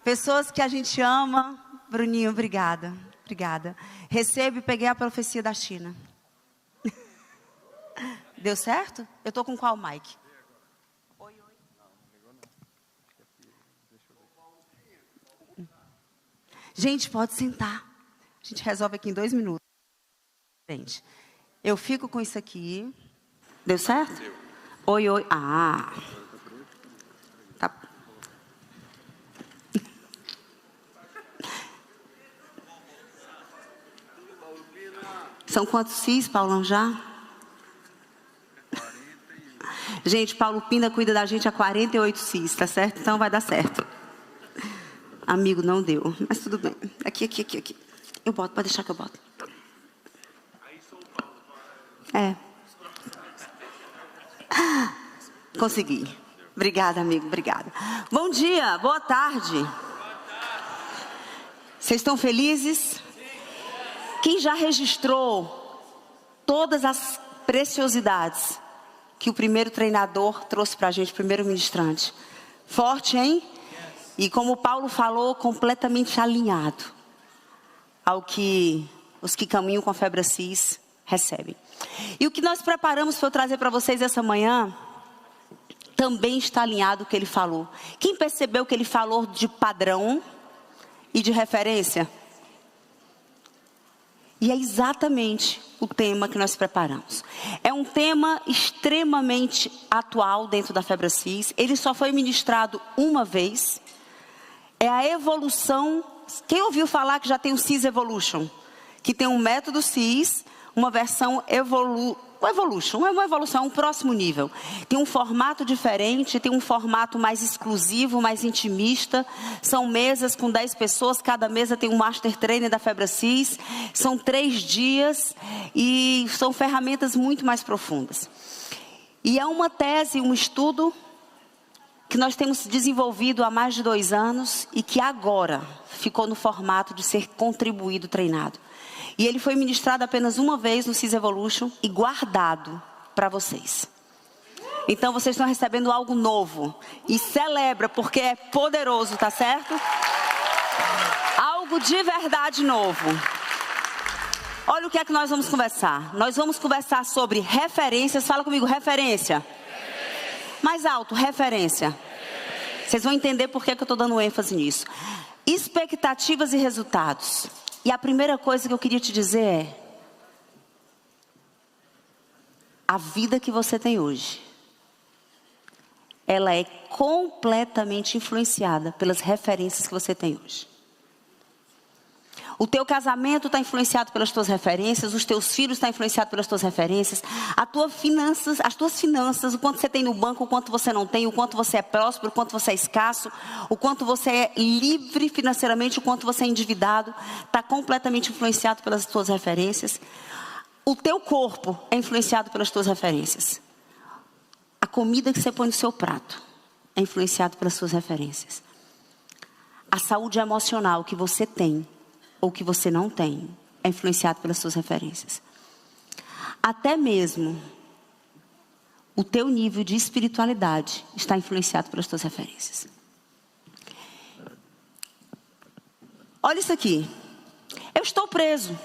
Pessoas que a gente ama. Bruninho, obrigada. Obrigada. Recebo e peguei a profecia da China. Deu certo? Eu estou com qual mic? Oi, oi. Gente, pode sentar. A gente resolve aqui em 2 minutos. Gente, eu fico com isso aqui. Deu certo? Deu. Oi, oi. Ah. Tá. São quantos cis, Paulão, já? Gente, Paulo Pina cuida da gente há 48 cis, tá certo? Então vai dar certo. Amigo, não deu, mas tudo bem. Aqui. Eu boto, pode deixar que eu boto. É. Consegui. Obrigada, amigo, obrigada. Bom dia, boa tarde. Vocês estão felizes? Quem já registrou todas as preciosidades que o primeiro treinador trouxe para a gente, o primeiro ministrante? Forte, hein? E como Paulo falou, completamente alinhado ao que os que caminham com a febre cis recebem. E o que nós preparamos para eu trazer para vocês essa manhã também está alinhado com o que ele falou. Quem percebeu que ele falou de padrão e de referência? E é exatamente o tema que nós preparamos. É um tema extremamente atual dentro da febre cis. Ele só foi ministrado uma vez. É a evolução. Quem ouviu falar que já tem o Cis Evolution? Que tem um método Cis, uma versão Evolution, é uma evolução, um próximo nível. Tem um formato diferente, tem um formato mais exclusivo, mais intimista. São mesas com 10 pessoas, cada mesa tem um Master Trainer da Febre Cis. São 3 dias e são ferramentas muito mais profundas. E é uma tese, um estudo que nós temos desenvolvido há mais de 2 anos e que agora ficou no formato de ser contribuído, treinado. E ele foi ministrado apenas uma vez no Cis Evolution e guardado para vocês. Então vocês estão recebendo algo novo. E celebra, porque é poderoso, tá certo? Algo de verdade novo. Olha o que é que nós vamos conversar. Nós vamos conversar sobre referências. Fala comigo, referência. Mais alto, referência. Vocês vão entender por que eu estou dando ênfase nisso. Expectativas e resultados. E a primeira coisa que eu queria te dizer é: a vida que você tem hoje, ela é completamente influenciada pelas referências que você tem hoje. O teu casamento está influenciado pelas tuas referências, os teus filhos estão influenciados pelas tuas referências, as tuas finanças, o quanto você tem no banco, o quanto você não tem, o quanto você é próspero, o quanto você é escasso, o quanto você é livre financeiramente, o quanto você é endividado, está completamente influenciado pelas tuas referências. O teu corpo é influenciado pelas tuas referências. A comida que você põe no seu prato é influenciado pelas suas referências. A saúde emocional que você tem ou que você não tem, é influenciado pelas suas referências. Até mesmo o teu nível de espiritualidade está influenciado pelas tuas referências. Olha isso aqui. Eu estou preso,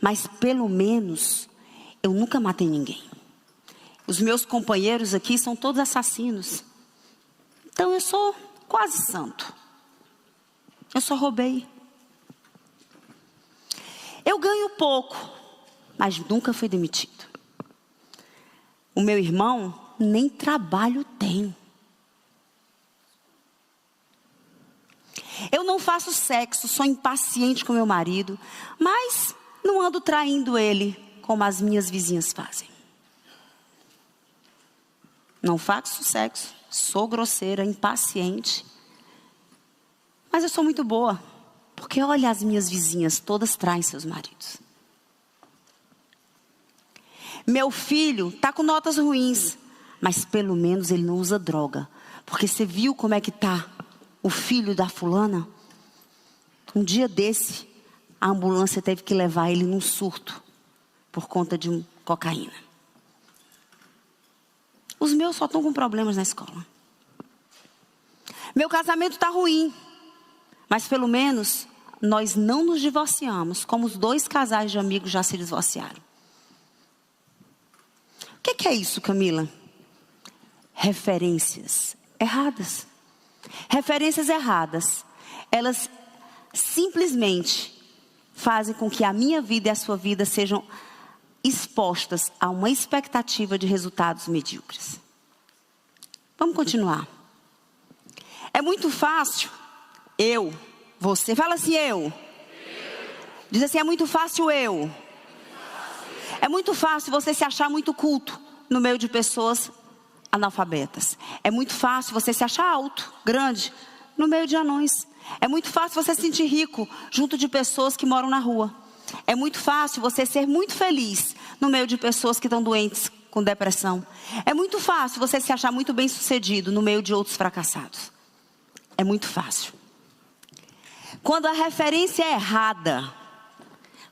mas pelo menos eu nunca matei ninguém. Os meus companheiros aqui são todos assassinos. Então eu sou quase santo. Eu só roubei. Eu ganho pouco, mas nunca fui demitido. O meu irmão nem trabalho tem. Eu não faço sexo, sou impaciente com meu marido, mas não ando traindo ele como as minhas vizinhas fazem. Não faço sexo, sou grosseira, impaciente. Mas eu sou muito boa, porque olha, as minhas vizinhas, todas traem seus maridos. Meu filho está com notas ruins, mas pelo menos ele não usa droga. Porque você viu como é que está o filho da fulana? Um dia desse, a ambulância teve que levar ele num surto, por conta de cocaína. Os meus só estão com problemas na escola. Meu casamento está ruim, mas pelo menos nós não nos divorciamos, como os 2 casais de amigos já se divorciaram. O que é isso, Camila? Referências erradas. Referências erradas, elas simplesmente fazem com que a minha vida e a sua vida sejam expostas a uma expectativa de resultados medíocres. Vamos continuar. É muito fácil, você, fala assim, eu. Diz assim, é muito fácil eu. É muito fácil você se achar muito culto no meio de pessoas analfabetas. É muito fácil você se achar alto, grande, no meio de anões. É muito fácil você se sentir rico junto de pessoas que moram na rua. É muito fácil você ser muito feliz no meio de pessoas que estão doentes com depressão. É muito fácil você se achar muito bem sucedido no meio de outros fracassados. É muito fácil. Quando a referência é errada,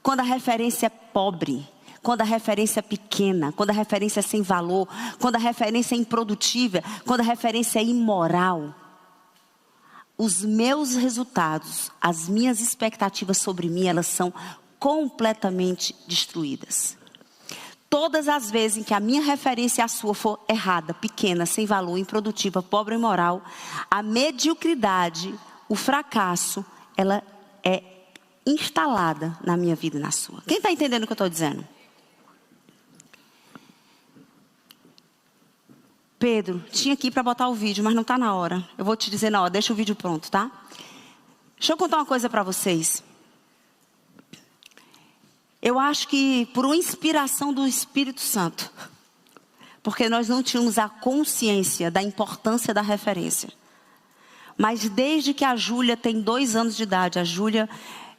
quando a referência é pobre, quando a referência é pequena, quando a referência é sem valor, quando a referência é improdutiva, quando a referência é imoral, os meus resultados, as minhas expectativas sobre mim, elas são completamente destruídas. Todas as vezes em que a minha referência à sua for errada, pequena, sem valor, improdutiva, pobre e imoral, a mediocridade, o fracasso, ela é instalada na minha vida e na sua. Quem está entendendo o que eu estou dizendo? Pedro, tinha aqui para botar o vídeo, mas não está na hora. Eu vou te dizer na hora, deixa o vídeo pronto, tá? Deixa eu contar uma coisa para vocês. Eu acho que por uma inspiração do Espírito Santo, porque nós não tínhamos a consciência da importância da referência. Mas desde que a Júlia tem 2 anos de idade, a Júlia,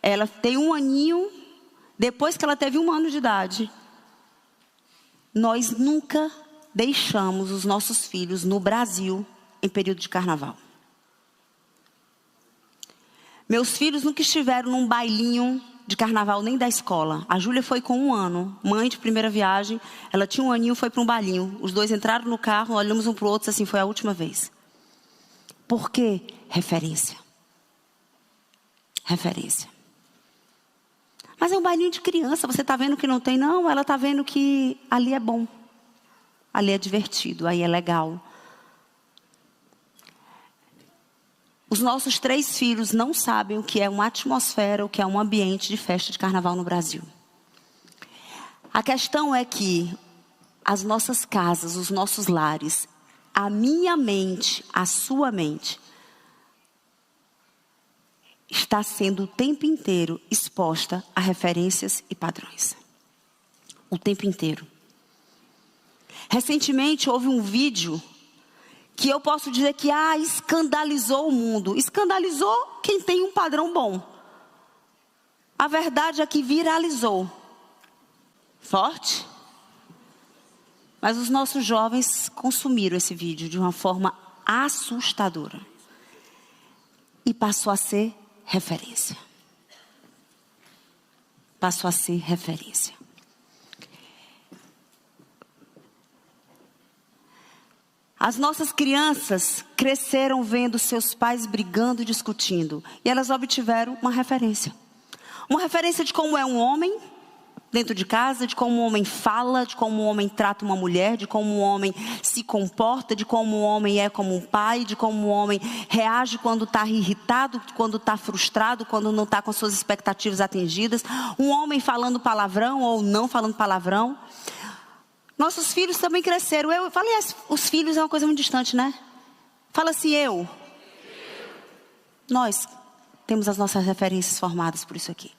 ela tem 1 aninho, depois que ela teve 1 ano de idade, nós nunca deixamos os nossos filhos no Brasil em período de carnaval. Meus filhos nunca estiveram num bailinho de carnaval nem da escola. A Júlia foi com 1 ano, mãe de primeira viagem, ela tinha 1 aninho, foi para um bailinho. Os 2 entraram no carro, olhamos um para o outro, assim, foi a última vez. Por quê? Referência. Referência. Mas é um bailinho de criança, você está vendo que não tem? Não, ela está vendo que ali é bom. Ali é divertido, aí é legal. Os nossos 3 filhos não sabem o que é uma atmosfera, o que é um ambiente de festa de carnaval no Brasil. A questão é que as nossas casas, os nossos lares, a minha mente, a sua mente, está sendo o tempo inteiro exposta a referências e padrões. O tempo inteiro. Recentemente houve um vídeo que eu posso dizer que escandalizou o mundo. Escandalizou quem tem um padrão bom. A verdade é que viralizou. Forte? Mas os nossos jovens consumiram esse vídeo de uma forma assustadora. E passou a ser referência. Passou a ser referência. As nossas crianças cresceram vendo seus pais brigando e discutindo. E elas obtiveram uma referência. Uma referência de como é um homem dentro de casa, de como um homem fala, de como um homem trata uma mulher, de como um homem se comporta, de como um homem é como um pai, de como um homem reage quando está irritado, quando está frustrado, quando não está com suas expectativas atingidas. Um homem falando palavrão ou não falando palavrão. Nossos filhos também cresceram. Eu falei, os filhos é uma coisa muito distante, né? Fala assim, eu. Nós temos as nossas referências formadas por isso aqui.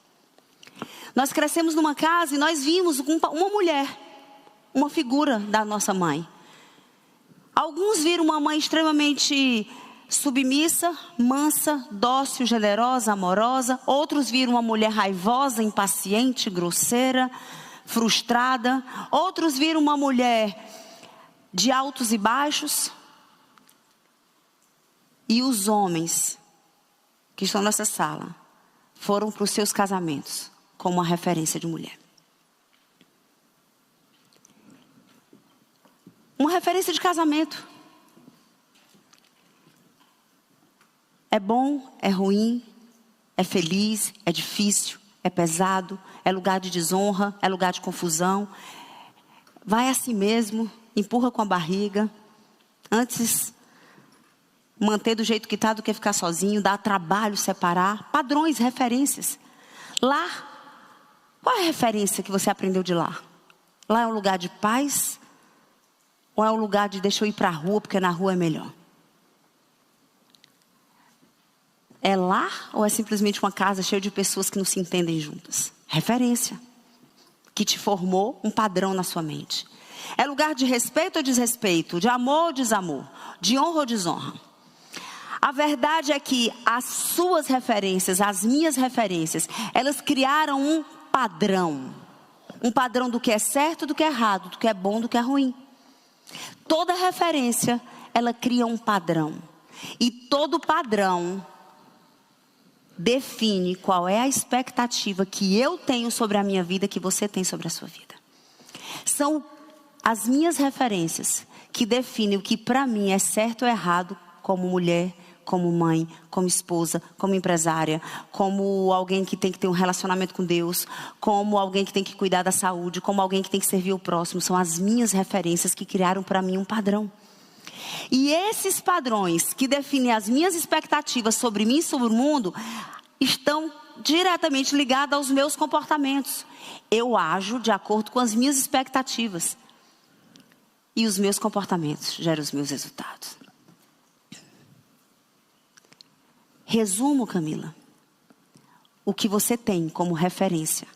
Nós crescemos numa casa e nós vimos uma mulher, uma figura da nossa mãe. Alguns viram uma mãe extremamente submissa, mansa, dócil, generosa, amorosa. Outros viram uma mulher raivosa, impaciente, grosseira, frustrada. Outros viram uma mulher de altos e baixos. E os homens que estão nessa sala foram para os seus casamentos como uma referência de mulher. Uma referência de casamento. É bom, é ruim, é feliz, é difícil, é pesado, é lugar de desonra, é lugar de confusão. Vai assim mesmo, empurra com a barriga. Antes manter do jeito que está do que ficar sozinho, dá trabalho separar. Padrões, referências. Lar, qual é a referência que você aprendeu de lar? Lá é um lugar de paz? Ou é um lugar de deixa eu ir para a rua porque na rua é melhor? É lar ou é simplesmente uma casa cheia de pessoas que não se entendem juntas? Referência. Que te formou um padrão na sua mente. É lugar de respeito ou desrespeito? De amor ou desamor? De honra ou desonra? A verdade é que as suas referências, as minhas referências, elas criaram um padrão. Um padrão do que é certo, do que é errado, do que é bom, do que é ruim. Toda referência, ela cria um padrão. E todo padrão define qual é a expectativa que eu tenho sobre a minha vida, que você tem sobre a sua vida. São as minhas referências que definem o que para mim é certo ou errado, como mulher, como mãe, como esposa, como empresária, como alguém que tem que ter um relacionamento com Deus, como alguém que tem que cuidar da saúde, como alguém que tem que servir o próximo. São as minhas referências que criaram para mim um padrão. E esses padrões que definem as minhas expectativas sobre mim e sobre o mundo estão diretamente ligados aos meus comportamentos. Eu ajo de acordo com as minhas expectativas. E os meus comportamentos geram os meus resultados. Resumo, Camila. O que você tem como referência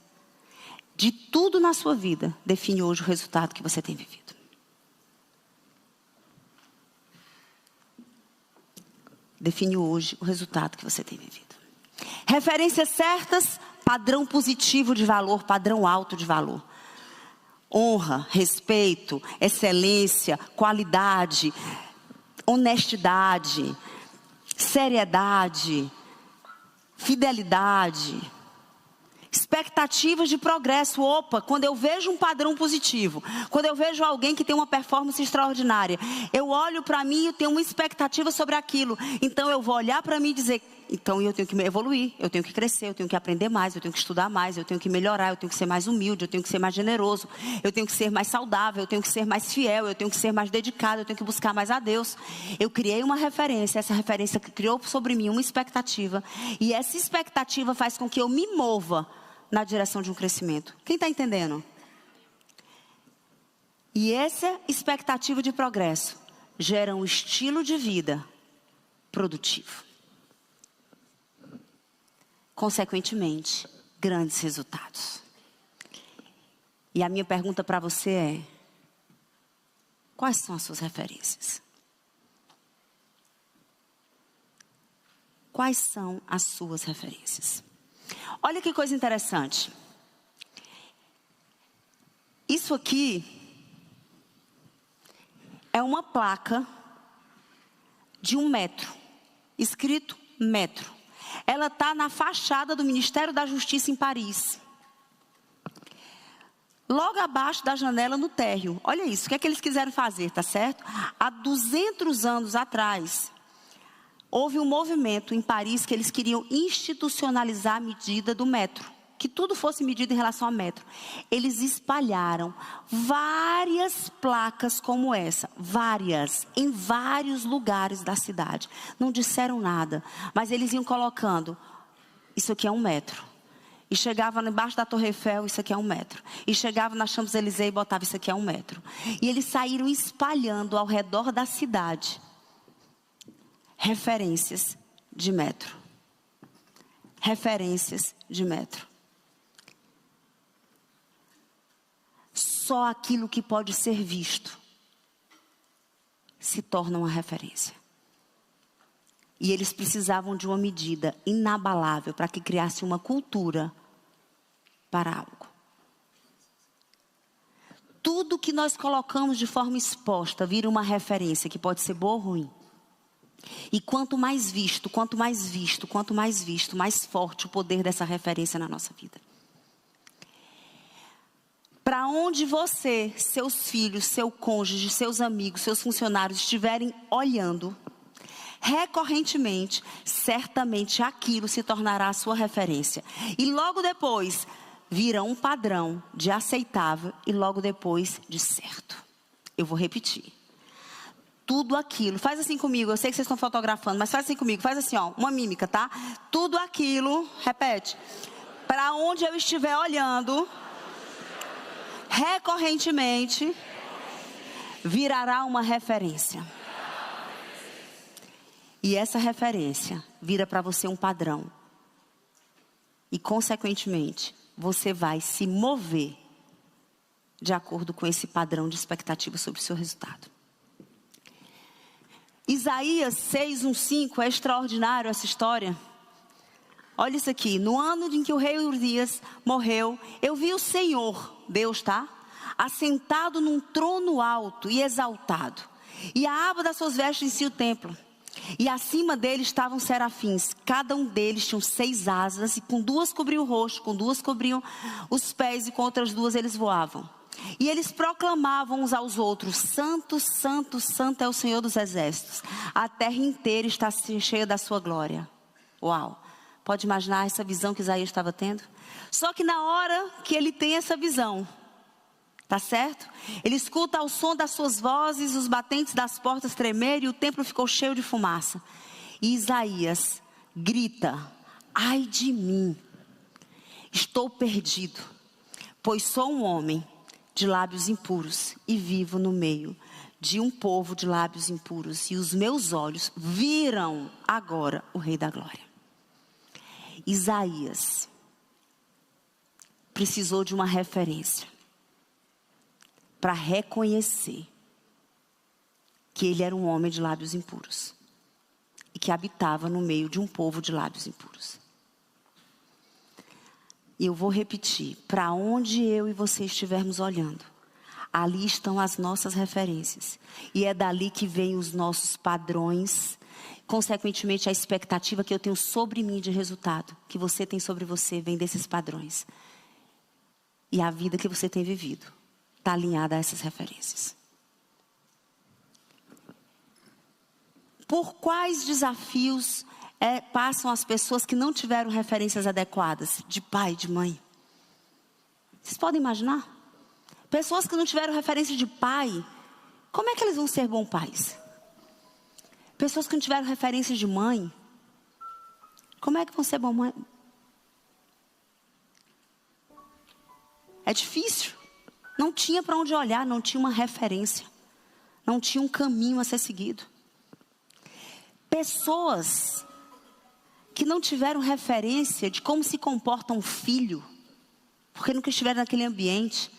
de tudo na sua vida define hoje o resultado que você tem vivido. Define hoje o resultado que você tem vivido. Referências certas, padrão positivo de valor, padrão alto de valor. Honra, respeito, excelência, qualidade, honestidade, seriedade, fidelidade. Expectativas de progresso. Opa, quando eu vejo um padrão positivo, quando eu vejo alguém que tem uma performance extraordinária, eu olho para mim e tenho uma expectativa sobre aquilo. Então eu vou olhar para mim e dizer, então eu tenho que me evoluir, eu tenho que crescer, eu tenho que aprender mais, eu tenho que estudar mais, eu tenho que melhorar, eu tenho que ser mais humilde, eu tenho que ser mais generoso, eu tenho que ser mais saudável, eu tenho que ser mais fiel, eu tenho que ser mais dedicado, eu tenho que buscar mais a Deus. Eu criei uma referência, essa referência criou sobre mim uma expectativa, e essa expectativa faz com que eu me mova na direção de um crescimento. Quem está entendendo? E essa expectativa de progresso gera um estilo de vida produtivo. Consequentemente, grandes resultados. E a minha pergunta para você é: quais são as suas referências? Quais são as suas referências? Olha que coisa interessante. Isso aqui é uma placa de 1 metro, escrito metro. Ela está na fachada do Ministério da Justiça em Paris. Logo abaixo da janela no térreo. Olha isso, o que é que eles quiseram fazer, tá certo? Há 200 anos atrás, houve um movimento em Paris que eles queriam institucionalizar a medida do metro. Que tudo fosse medido em relação a metro. Eles espalharam várias placas como essa. Várias. Em vários lugares da cidade. Não disseram nada. Mas eles iam colocando. Isso aqui é 1 metro. E chegava embaixo da Torre Eiffel, isso aqui é 1 metro. E chegava na Champs-Élysées e botava isso aqui é 1 metro. E eles saíram espalhando ao redor da cidade referências de metro. Referências de metro. Só aquilo que pode ser visto se torna uma referência. E eles precisavam de uma medida inabalável para que criasse uma cultura para algo. Tudo que nós colocamos de forma exposta vira uma referência que pode ser boa ou ruim. E quanto mais visto, mais forte o poder dessa referência na nossa vida. Para onde você, seus filhos, seu cônjuge, seus amigos, seus funcionários estiverem olhando, recorrentemente, certamente aquilo se tornará a sua referência. E logo depois, virá um padrão de aceitável e logo depois de certo. Eu vou repetir. Tudo aquilo, faz assim comigo, eu sei que vocês estão fotografando, mas faz assim comigo, faz assim, ó, uma mímica, tá? Tudo aquilo, repete, para onde eu estiver olhando, recorrentemente, virará uma referência. E essa referência vira para você um padrão. E, consequentemente, você vai se mover de acordo com esse padrão de expectativa sobre o seu resultado. Isaías 6:1-5 é extraordinário essa história. Olha isso aqui. No ano em que o rei Uzias morreu, eu vi o Senhor, Deus, tá? Assentado num trono alto e exaltado. E a aba das suas vestes enchia o templo. E acima dele estavam serafins. Cada um deles tinha 6 asas. E com 2 cobriam o rosto, com 2 cobriam os pés. E com outras 2 eles voavam. E eles proclamavam uns aos outros: Santo, Santo, Santo é o Senhor dos exércitos. A terra inteira está cheia da sua glória. Uau! Pode imaginar essa visão que Isaías estava tendo? Só que na hora que ele tem essa visão, tá certo? Ele escuta ao som das suas vozes, os batentes das portas tremerem e o templo ficou cheio de fumaça. E Isaías grita: ai de mim, estou perdido, pois sou um homem de lábios impuros e vivo no meio de um povo de lábios impuros. E os meus olhos viram agora o Rei da Glória. Isaías precisou de uma referência para reconhecer que ele era um homem de lábios impuros e que habitava no meio de um povo de lábios impuros. E eu vou repetir: para onde eu e você estivermos olhando, ali estão as nossas referências. E é dali que vêm os nossos padrões, consequentemente a expectativa que eu tenho sobre mim de resultado, que você tem sobre você, vem desses padrões. E a vida que você tem vivido está alinhada a essas referências. Por quais desafios passam as pessoas que não tiveram referências adequadas de pai, de mãe? Vocês podem imaginar? Pessoas que não tiveram referência de pai, como é que eles vão ser bons pais? Pessoas que não tiveram referência de mãe, como é que vão ser bons mães? É difícil. Não tinha para onde olhar, não tinha uma referência. Não tinha um caminho a ser seguido. Pessoas que não tiveram referência de como se comporta um filho, porque nunca estiveram naquele ambiente.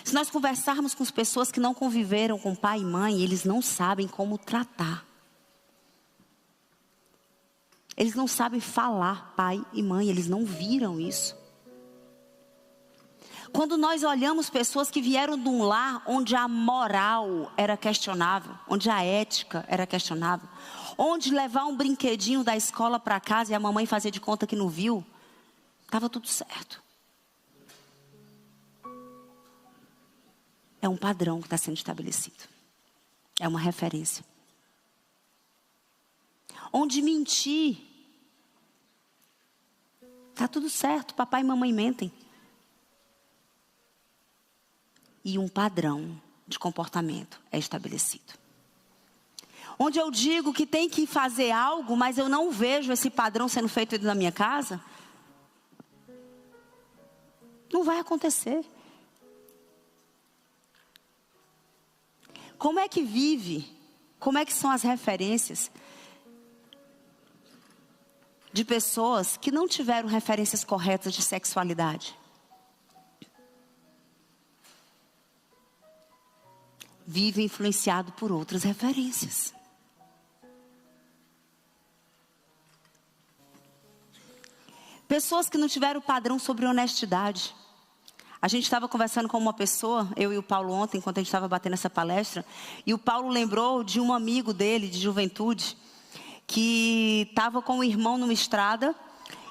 Se nós conversarmos com as pessoas que não conviveram com pai e mãe, eles não sabem como tratar. Eles não sabem falar pai e mãe, eles não viram isso. Quando nós olhamos pessoas que vieram de um lar onde a moral era questionável, onde a ética era questionável, onde levar um brinquedinho da escola para casa e a mamãe fazia de conta que não viu, estava tudo certo. É um padrão que está sendo estabelecido. É uma referência. Onde mentir, está tudo certo, papai e mamãe mentem. E um padrão de comportamento é estabelecido. Onde eu digo que tem que fazer algo, mas eu não vejo esse padrão sendo feito dentro da minha casa, não vai acontecer. Como é que vive? Como é que são as referências de pessoas que não tiveram referências corretas de sexualidade? Vive influenciado por outras referências. Pessoas que não tiveram padrão sobre honestidade. A gente estava conversando com uma pessoa, eu e o Paulo ontem, enquanto a gente estava batendo essa palestra, e o Paulo lembrou de um amigo dele, de juventude, que estava com o irmão numa estrada,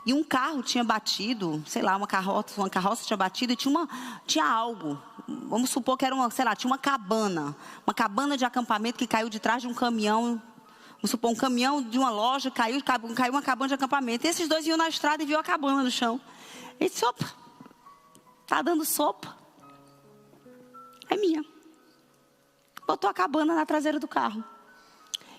e um carro tinha batido, sei lá, uma carroça tinha batido e tinha algo. Vamos supor que era tinha uma cabana de acampamento que caiu de trás de um caminhão Vamos supor, um caminhão de uma loja caiu uma cabana de acampamento. E esses dois iam na estrada e viu a cabana no chão. Ele disse, opa, tá dando sopa. É minha. Botou a cabana na traseira do carro.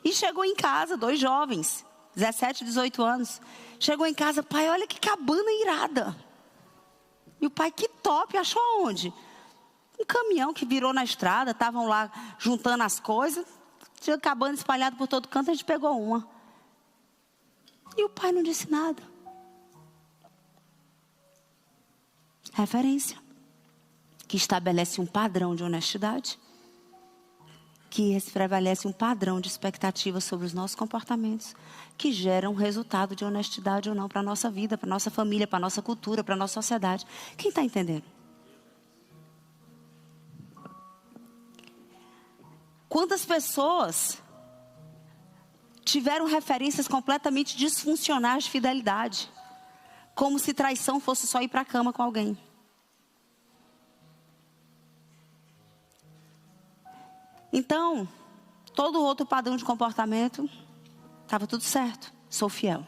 E chegou em casa, 2 jovens, 17 e 18 anos. Chegou em casa, pai, olha que cabana irada. E o pai, que top, achou aonde? Um caminhão que virou na estrada, estavam lá juntando as coisas. Tinha cabana espalhada por todo canto, a gente pegou uma. E o pai não disse nada. Referência. Que estabelece um padrão de honestidade. Que prevalece um padrão de expectativa sobre os nossos comportamentos. Que gera um resultado de honestidade ou não para a nossa vida, para a nossa família, para a nossa cultura, para a nossa sociedade. Quem está entendendo? Quantas pessoas tiveram referências completamente disfuncionais de fidelidade? Como se traição fosse só ir para a cama com alguém. Então, todo outro padrão de comportamento, estava tudo certo. Sou fiel.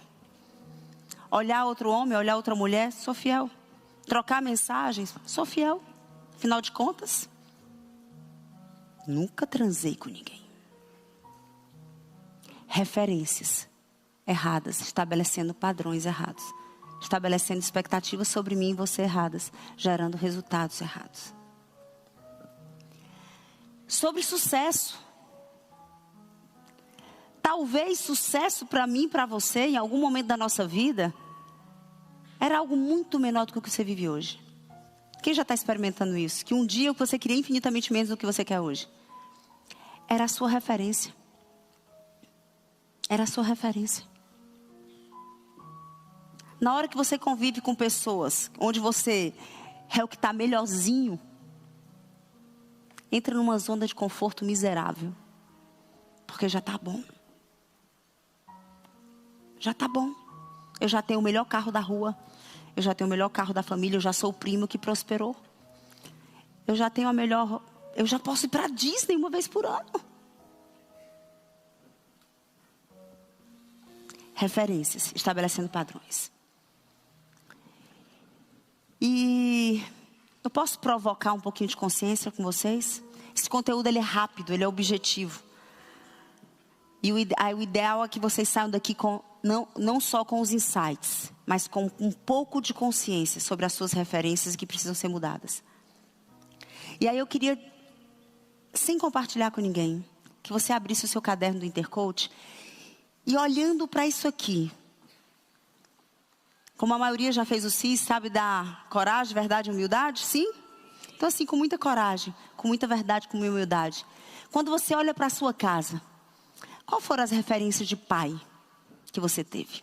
Olhar outro homem, olhar outra mulher, sou fiel. Trocar mensagens, sou fiel. Afinal de contas, nunca transei com ninguém. Referências erradas, estabelecendo padrões errados. Estabelecendo expectativas sobre mim e você erradas, gerando resultados errados. Sobre sucesso. Talvez sucesso para mim e para você, em algum momento da nossa vida, era algo muito menor do que o que você vive hoje. Quem já está experimentando isso? Que um dia você queria infinitamente menos do que você quer hoje. Era a sua referência. Era a sua referência. Na hora que você convive com pessoas, onde você é o que está melhorzinho, entra numa zona de conforto miserável. Porque já está bom. Já está bom. Eu já tenho o melhor carro da rua. Eu já tenho o melhor carro da família. Eu já sou o primo que prosperou. Eu já tenho a melhor... Eu já posso ir para a Disney uma vez por ano. Referências, estabelecendo padrões. E eu posso provocar um pouquinho de consciência com vocês? Esse conteúdo ele é rápido, ele é objetivo. E o ideal é que vocês saiam daqui com, não só com os insights, mas com um pouco de consciência sobre as suas referências que precisam ser mudadas. E aí eu queria, sem compartilhar com ninguém, que você abrisse o seu caderno do Intercoach e olhando para isso aqui. Como a maioria já fez o CIS, sabe da coragem, verdade e humildade? Sim? Então assim, com muita coragem, com muita verdade, com muita humildade. Quando você olha para a sua casa, qual foram as referências de pai que você teve?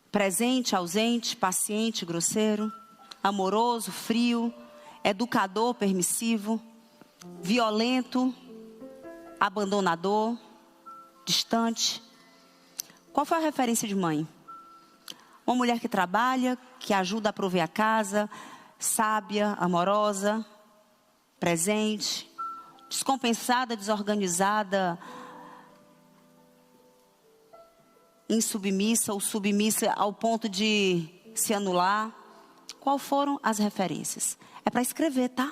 Presente, ausente, paciente, grosseiro, amoroso, frio, educador, permissivo, violento, abandonador, distante. Qual foi a referência de mãe? Uma mulher que trabalha, que ajuda a prover a casa, sábia, amorosa, presente, descompensada, desorganizada, insubmissa ou submissa ao ponto de se anular. Qual foram as referências? É para escrever, tá?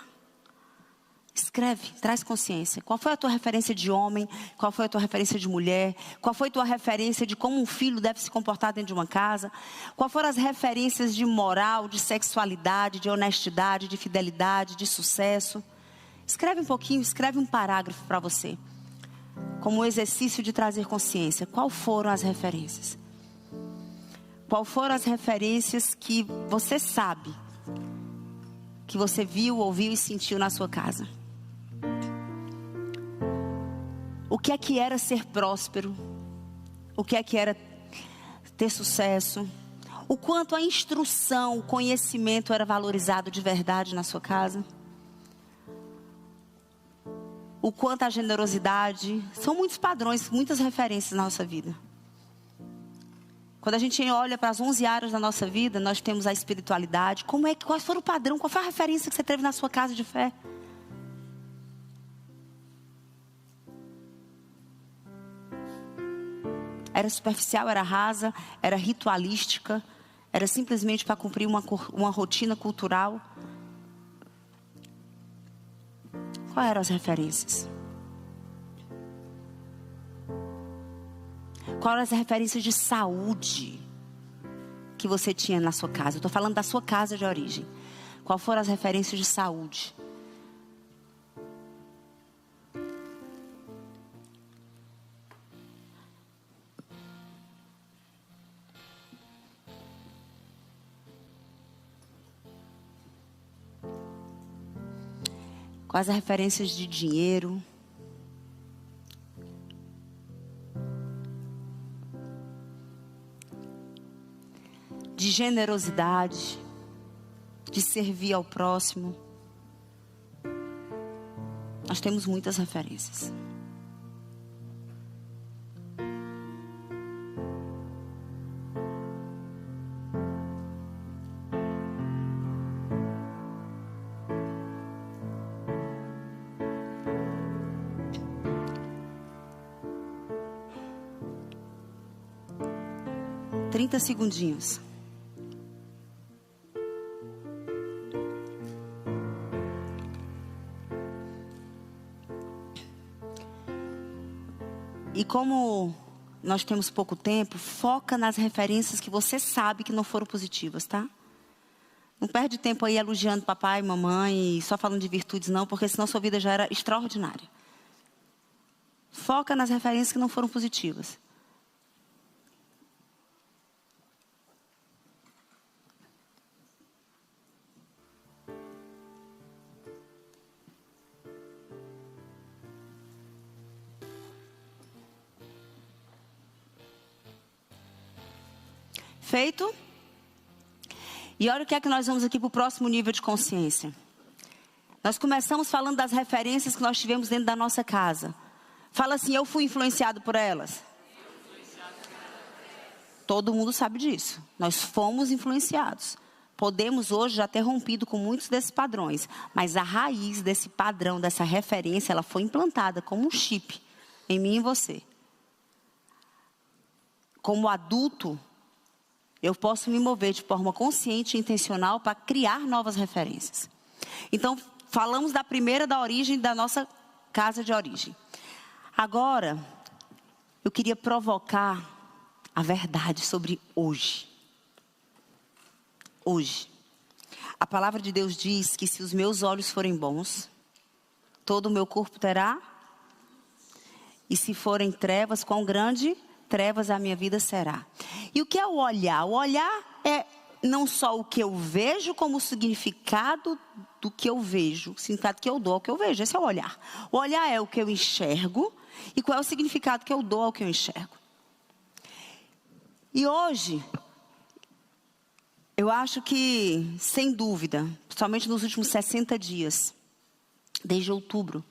Escreve, traz consciência. Qual foi a tua referência de homem? Qual foi a tua referência de mulher? Qual foi a tua referência de como um filho deve se comportar dentro de uma casa? Qual foram as referências de moral, de sexualidade, de honestidade, de fidelidade, de sucesso? Escreve um pouquinho, escreve um parágrafo para você. Como um exercício de trazer consciência. Qual foram as referências? Qual foram as referências que você sabe, que você viu, ouviu e sentiu na sua casa? O que é que era ser próspero? O que é que era ter sucesso? O quanto a instrução, o conhecimento era valorizado de verdade na sua casa? O quanto a generosidade? São muitos padrões, muitas referências na nossa vida. Quando a gente olha para as 11 áreas da nossa vida, nós temos a espiritualidade. Qual foi o padrão? Qual foi a referência que você teve na sua casa de fé? Era superficial, era rasa, era ritualística, era simplesmente para cumprir uma rotina cultural. Quais eram as referências? Quais eram as referências de saúde que você tinha na sua casa? Eu estou falando da sua casa de origem. Quais foram as referências de saúde? Quais as referências de dinheiro? De generosidade, de servir ao próximo. Nós temos muitas referências. Trinta segundinhos. E como nós temos pouco tempo, foca nas referências que você sabe que não foram positivas, tá? Não perde tempo aí elogiando papai, mamãe e só falando de virtudes não, porque senão sua vida já era extraordinária. Foca nas referências que não foram positivas. Feito? E olha o que é que nós vamos aqui para o próximo nível de consciência. Nós começamos falando das referências que nós tivemos dentro da nossa casa. Fala assim, eu fui influenciado por elas. Todo mundo sabe disso. Nós fomos influenciados. Podemos hoje já ter rompido com muitos desses padrões. Mas a raiz desse padrão, dessa referência, ela foi implantada como um chip em mim e em você. Como adulto, eu posso me mover de forma consciente e intencional para criar novas referências. Então, falamos da primeira, da origem da nossa casa de origem. Agora, eu queria provocar a verdade sobre hoje. Hoje. A palavra de Deus diz que se os meus olhos forem bons, todo o meu corpo terá. E se forem trevas, quão grande trevas a minha vida será. E o que é o olhar? O olhar é não só o que eu vejo, como o significado do que eu vejo. O significado que eu dou ao que eu vejo. Esse é o olhar. O olhar é o que eu enxergo e qual é o significado que eu dou ao que eu enxergo. E hoje, eu acho que, sem dúvida, principalmente nos últimos 60 dias, desde outubro,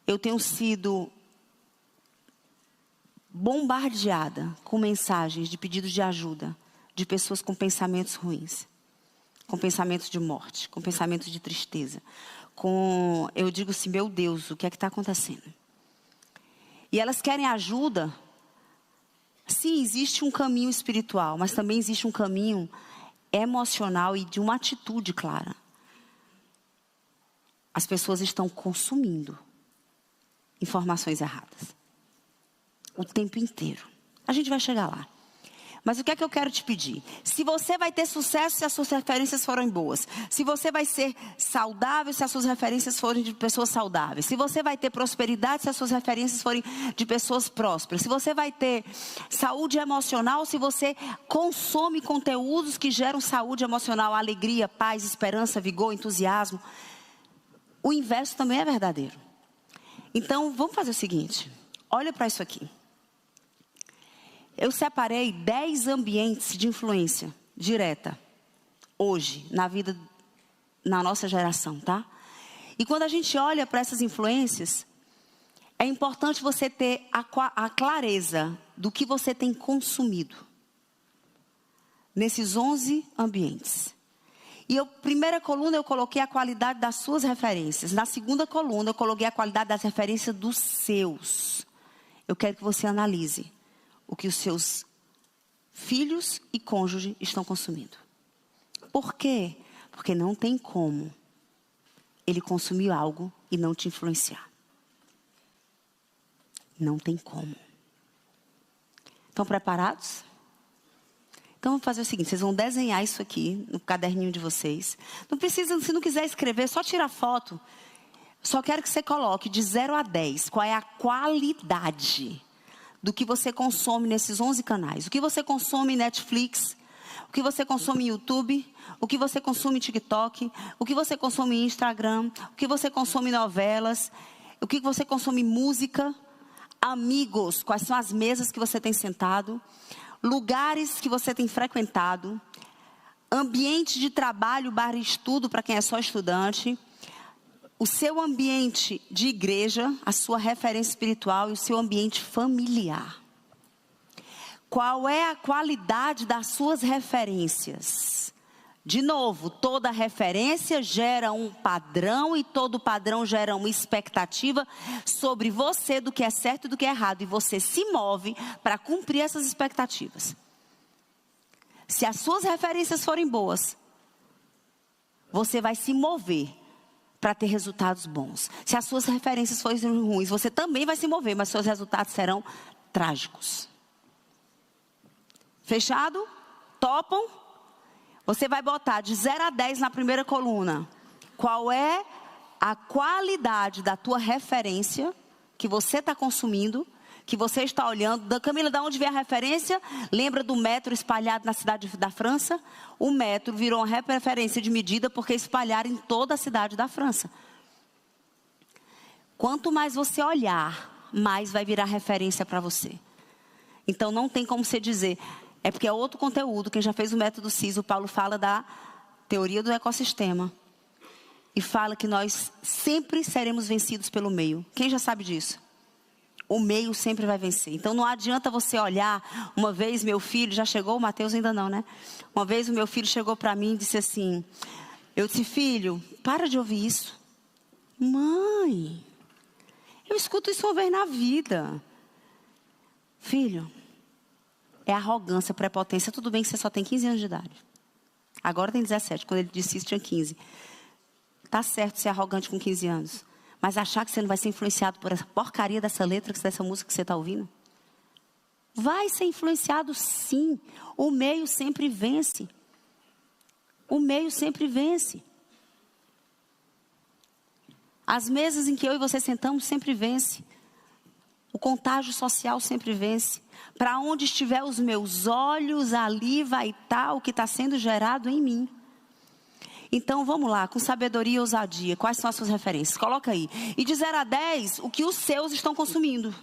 eu tenho sido bombardeada com mensagens de pedidos de ajuda de pessoas com pensamentos ruins, com pensamentos de morte, com pensamentos de tristeza, eu digo assim, meu Deus, o que é que está acontecendo? E elas querem ajuda. Sim, existe um caminho espiritual, mas também existe um caminho emocional e de uma atitude clara. As pessoas estão consumindo informações erradas o tempo inteiro. A gente vai chegar lá. Mas o que é que eu quero te pedir? Se você vai ter sucesso se as suas referências forem boas. Se você vai ser saudável se as suas referências forem de pessoas saudáveis. Se você vai ter prosperidade se as suas referências forem de pessoas prósperas. Se você vai ter saúde emocional se você consome conteúdos que geram saúde emocional, alegria, paz, esperança, vigor, entusiasmo. O inverso também é verdadeiro. Então, vamos fazer o seguinte. Olha para isso aqui. Eu separei 10 ambientes de influência direta, hoje, na nossa geração, tá? E quando a gente olha para essas influências, é importante você ter a clareza do que você tem consumido nesses 11 ambientes. E a primeira coluna eu coloquei a qualidade das suas referências. Na segunda coluna eu coloquei a qualidade das referências dos seus. Eu quero que você analise. o que os seus filhos e cônjuge estão consumindo. Por quê? Porque não tem como ele consumir algo e não te influenciar. Não tem como. Estão preparados? Então vamos fazer o seguinte, vocês vão desenhar isso aqui no caderninho de vocês. Não precisa, se não quiser escrever, só tira foto. Só quero que você coloque de 0 a 10, qual é a qualidade do que você consome nesses 11 canais. O que você consome em Netflix, o que você consome em YouTube, o que você consome em TikTok, o que você consome em Instagram, o que você consome em novelas, o que você consome em música, amigos, quais são as mesas que você tem sentado, lugares que você tem frequentado, ambiente de trabalho, barra estudo para quem é só estudante, o seu ambiente de igreja, a sua referência espiritual e o seu ambiente familiar. Qual é a qualidade das suas referências? De novo, toda referência gera um padrão e todo padrão gera uma expectativa sobre você do que é certo e do que é errado. E você se move para cumprir essas expectativas. Se as suas referências forem boas, você vai se mover para ter resultados bons. Se as suas referências forem ruins, você também vai se mover, mas seus resultados serão trágicos. Fechado? Topam? Você vai botar de 0 a 10 na primeira coluna. Qual é a qualidade da tua referência que você está consumindo, que você está olhando? Camila, de onde vem a referência? Lembra do metro espalhado na cidade da França? O metro virou uma referência de medida porque espalharam em toda a cidade da França. Quanto mais você olhar, mais vai virar referência para você. Então não tem como você dizer... É porque é outro conteúdo. Quem já fez o método CIS, o Paulo fala da teoria do ecossistema. E fala que nós sempre seremos vencidos pelo meio. Quem já sabe disso? O meio sempre vai vencer. Então não adianta você olhar. Uma vez meu filho, já chegou, o Mateus ainda não, né? Uma vez o meu filho chegou para mim e disse assim... Eu disse, filho, para de ouvir isso. Mãe, eu escuto isso uma vez na vida. Filho... É arrogância, prepotência. Tudo bem que você só tem 15 anos de idade. Agora tem 17. Quando ele disse isso, tinha 15. Tá certo ser arrogante com 15 anos. Mas achar que você não vai ser influenciado por essa porcaria dessa letra, dessa música que você está ouvindo? Vai ser influenciado sim. O meio sempre vence. O meio sempre vence. As mesas em que eu e você sentamos sempre vence. O contágio social sempre vence. Para onde estiver os meus olhos, ali vai estar o que está sendo gerado em mim. Então vamos lá, com sabedoria e ousadia. Quais são as suas referências? Coloca aí. E de 0 a 10, o que os seus estão consumindo.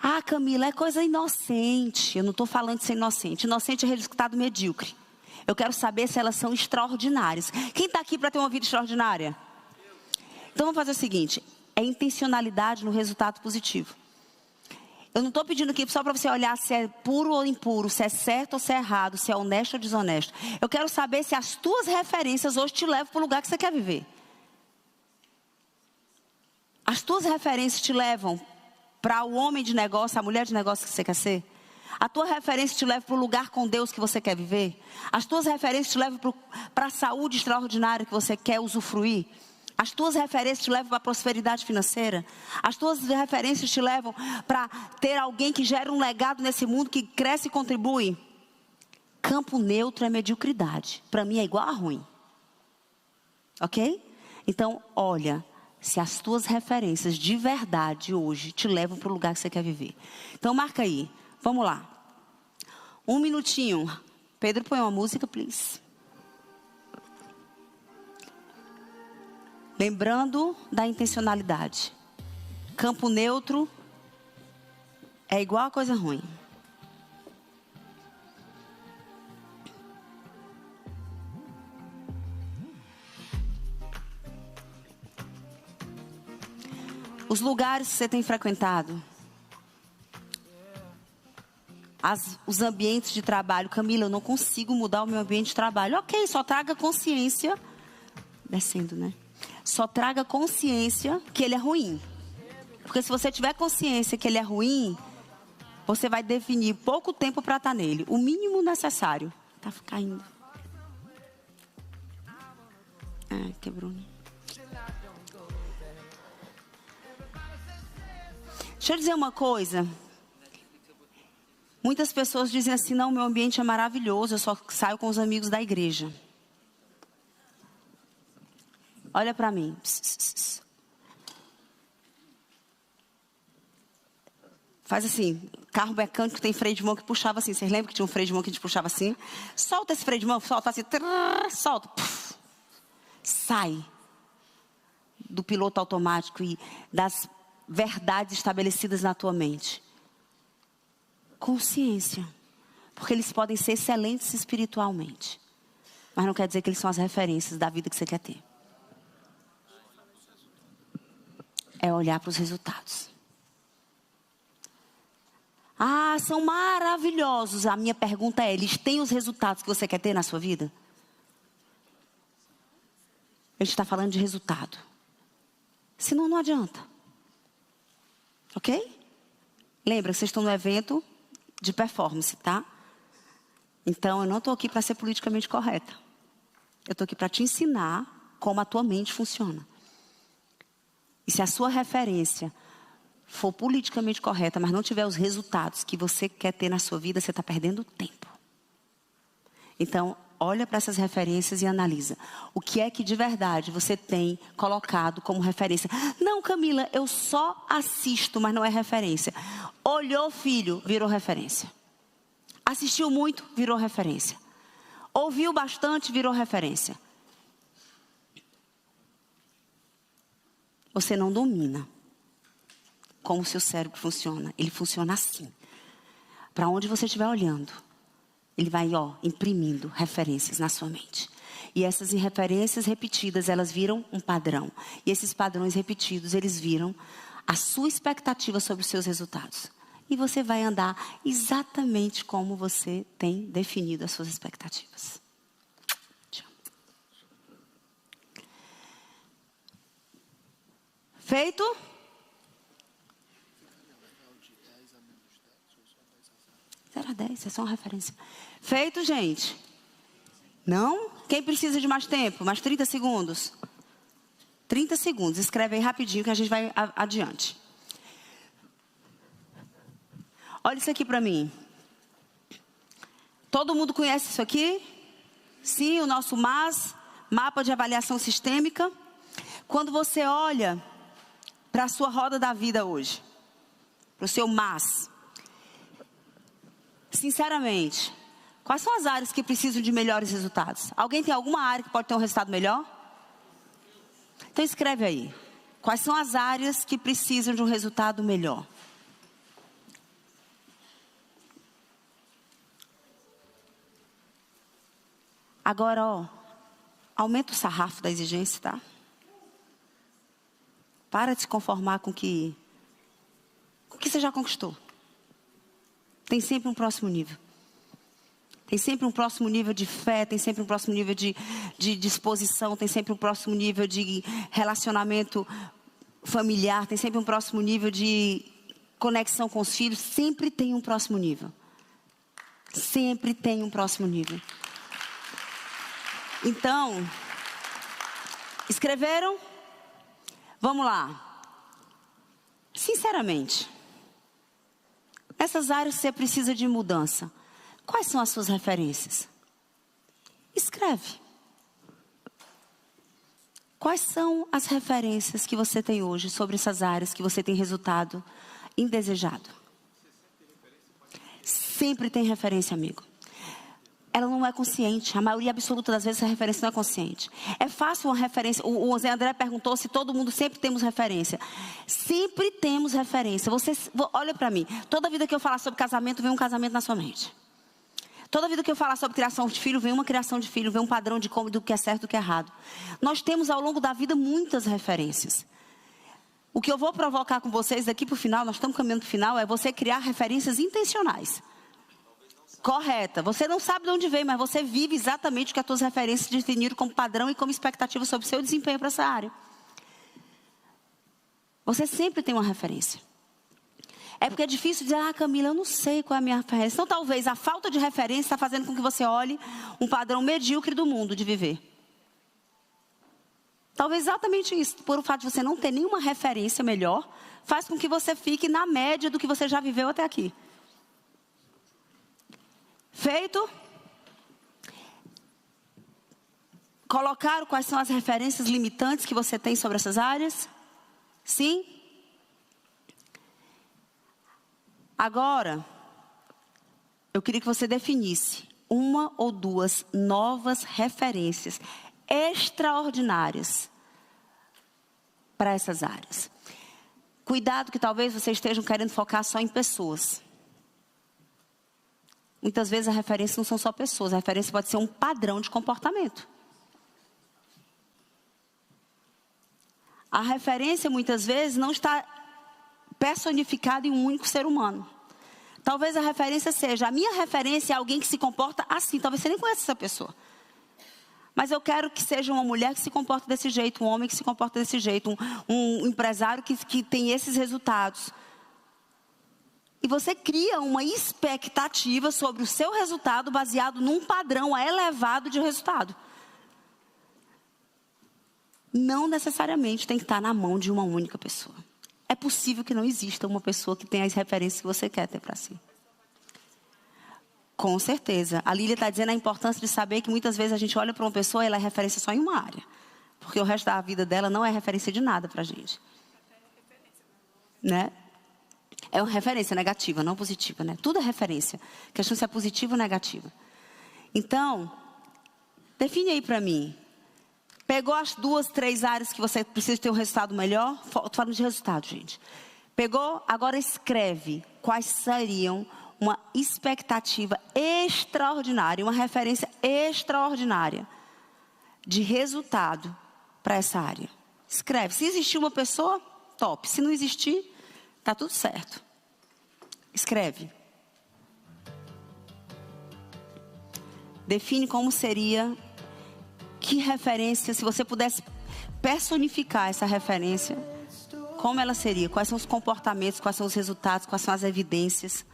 Ah, Camila, é coisa inocente. Eu não estou falando de ser inocente. Inocente é resultado medíocre. Eu quero saber se elas são extraordinárias. Quem está aqui para ter uma vida extraordinária? Então vamos fazer o seguinte. É intencionalidade no resultado positivo. Eu não estou pedindo aqui só para você olhar se é puro ou impuro, se é certo ou se é errado, se é honesto ou desonesto. Eu quero saber se as tuas referências hoje te levam para o lugar que você quer viver. As tuas referências te levam para o homem de negócio, a mulher de negócio que você quer ser? A tua referência te leva para o lugar com Deus que você quer viver? As tuas referências te levam para a saúde extraordinária que você quer usufruir? As tuas referências te levam para a prosperidade financeira? As tuas referências te levam para ter alguém que gera um legado nesse mundo, que cresce e contribui? Campo neutro é mediocridade. Para mim é igual a ruim. Ok? Então, olha, se as tuas referências de verdade hoje te levam para o lugar que você quer viver. Então, marca aí. Vamos lá. 1 minutinho. Pedro, põe uma música, please. Lembrando da intencionalidade. Campo neutro é igual a coisa ruim. Os lugares que você tem frequentado. Os ambientes de trabalho. Camila, eu não consigo mudar o meu ambiente de trabalho. Ok, só traga consciência. Descendo, né? Só traga consciência que ele é ruim. Porque se você tiver consciência que ele é ruim, você vai definir pouco tempo para estar nele. O mínimo necessário. Tá caindo. Quebrou. Deixa eu dizer uma coisa. Muitas pessoas dizem assim, não, meu ambiente é maravilhoso, eu só saio com os amigos da igreja. Olha para mim. Faz assim, carro mecânico tem freio de mão que puxava assim. Vocês lembram que tinha um freio de mão que a gente puxava assim? Solta esse freio de mão, solta assim, solta. Puf, sai do piloto automático e das verdades estabelecidas na tua mente. Consciência. Porque eles podem ser excelentes espiritualmente. Mas não quer dizer que eles são as referências da vida que você quer ter. É olhar para os resultados. São maravilhosos. A minha pergunta é, eles têm os resultados que você quer ter na sua vida? A gente está falando de resultado. Senão não adianta. Ok? Lembra, vocês estão no evento de performance, tá? Então, eu não estou aqui para ser politicamente correta. Eu estou aqui para te ensinar como a tua mente funciona. E se a sua referência for politicamente correta, mas não tiver os resultados que você quer ter na sua vida, você está perdendo tempo. Então, olha para essas referências e analisa. O que é que de verdade você tem colocado como referência? Não, Camila, eu só assisto, mas não é referência. Olhou, filho, virou referência. Assistiu muito, virou referência. Ouviu bastante, virou referência. Você não domina como o seu cérebro funciona. Ele funciona assim. Para onde você estiver olhando, ele vai, imprimindo referências na sua mente. E essas referências repetidas, elas viram um padrão. E esses padrões repetidos, eles viram a sua expectativa sobre os seus resultados. E você vai andar exatamente como você tem definido as suas expectativas. Feito? Era 10, é só uma referência. Feito, gente? Não? Quem precisa de mais tempo? Mais 30 segundos? 30 segundos. Escreve aí rapidinho que a gente vai adiante. Olha isso aqui para mim. Todo mundo conhece isso aqui? Sim, o nosso MAS, Mapa de Avaliação Sistêmica. Quando você olha para a sua roda da vida hoje, para o seu MAS, sinceramente, quais são as áreas que precisam de melhores resultados? Alguém tem alguma área que pode ter um resultado melhor? Então escreve aí. Quais são as áreas que precisam de um resultado melhor? Agora, aumenta o sarrafo da exigência, tá? Para de se conformar com o que você já conquistou. Tem sempre um próximo nível. Tem sempre um próximo nível de fé, tem sempre um próximo nível de disposição, tem sempre um próximo nível de relacionamento familiar, tem sempre um próximo nível de conexão com os filhos. Sempre tem um próximo nível. Sempre tem um próximo nível. Então, escreveram? Vamos lá. Sinceramente, nessas áreas você precisa de mudança. Quais são as suas referências? Escreve. Quais são as referências que você tem hoje sobre essas áreas que você tem resultado indesejado? Sempre tem referência, amigo. Ela não é consciente. A maioria absoluta das vezes a referência não é consciente. É fácil uma referência. O Zé André perguntou se todo mundo sempre temos referência. Sempre temos referência. Olha para mim. Toda vida que eu falar sobre casamento, vem um casamento na sua mente. Toda vida que eu falar sobre criação de filho, vem uma criação de filho, vem um padrão de como do que é certo e do que é errado. Nós temos ao longo da vida muitas referências. O que eu vou provocar com vocês daqui para o final, nós estamos caminhando para o final, é você criar referências intencionais. Correta. Você não sabe de onde veio, mas você vive exatamente o que as suas referências definiram como padrão e como expectativa sobre o seu desempenho para essa área. Você sempre tem uma referência. É porque é difícil dizer, Camila, eu não sei qual é a minha referência. Então, talvez a falta de referência está fazendo com que você olhe um padrão medíocre do mundo de viver. Talvez exatamente isso, por o fato de você não ter nenhuma referência melhor, faz com que você fique na média do que você já viveu até aqui. Feito? Colocaram quais são as referências limitantes que você tem sobre essas áreas? Sim? Agora, eu queria que você definisse uma ou duas novas referências extraordinárias para essas áreas. Cuidado que talvez vocês estejam querendo focar só em pessoas. Muitas vezes a referência não são só pessoas, a referência pode ser um padrão de comportamento. A referência muitas vezes não está personificada em um único ser humano. Talvez a referência seja, a minha referência é alguém que se comporta assim, talvez você nem conheça essa pessoa. Mas eu quero que seja uma mulher que se comporta desse jeito, um homem que se comporta desse jeito, um empresário que tem esses resultados. E você cria uma expectativa sobre o seu resultado baseado num padrão elevado de resultado. Não necessariamente tem que estar na mão de uma única pessoa. É possível que não exista uma pessoa que tenha as referências que você quer ter para si. Com certeza. A Lília está dizendo a importância de saber que muitas vezes a gente olha para uma pessoa e ela é referência só em uma área. Porque o resto da vida dela não é referência de nada para a gente. Né? É uma referência negativa, não positiva, né? Tudo é referência. A questão se é positiva ou negativa. Então, define aí para mim. Pegou as 2, 3 áreas que você precisa ter um resultado melhor? Estou falando de resultado, gente. Pegou? Agora escreve quais seriam uma expectativa extraordinária, uma referência extraordinária de resultado para essa área. Escreve. Se existir uma pessoa, top. Se não existir, tá tudo certo. Escreve. Define como seria, que referência, se você pudesse personificar essa referência, como ela seria? Quais são os comportamentos, quais são os resultados, quais são as evidências?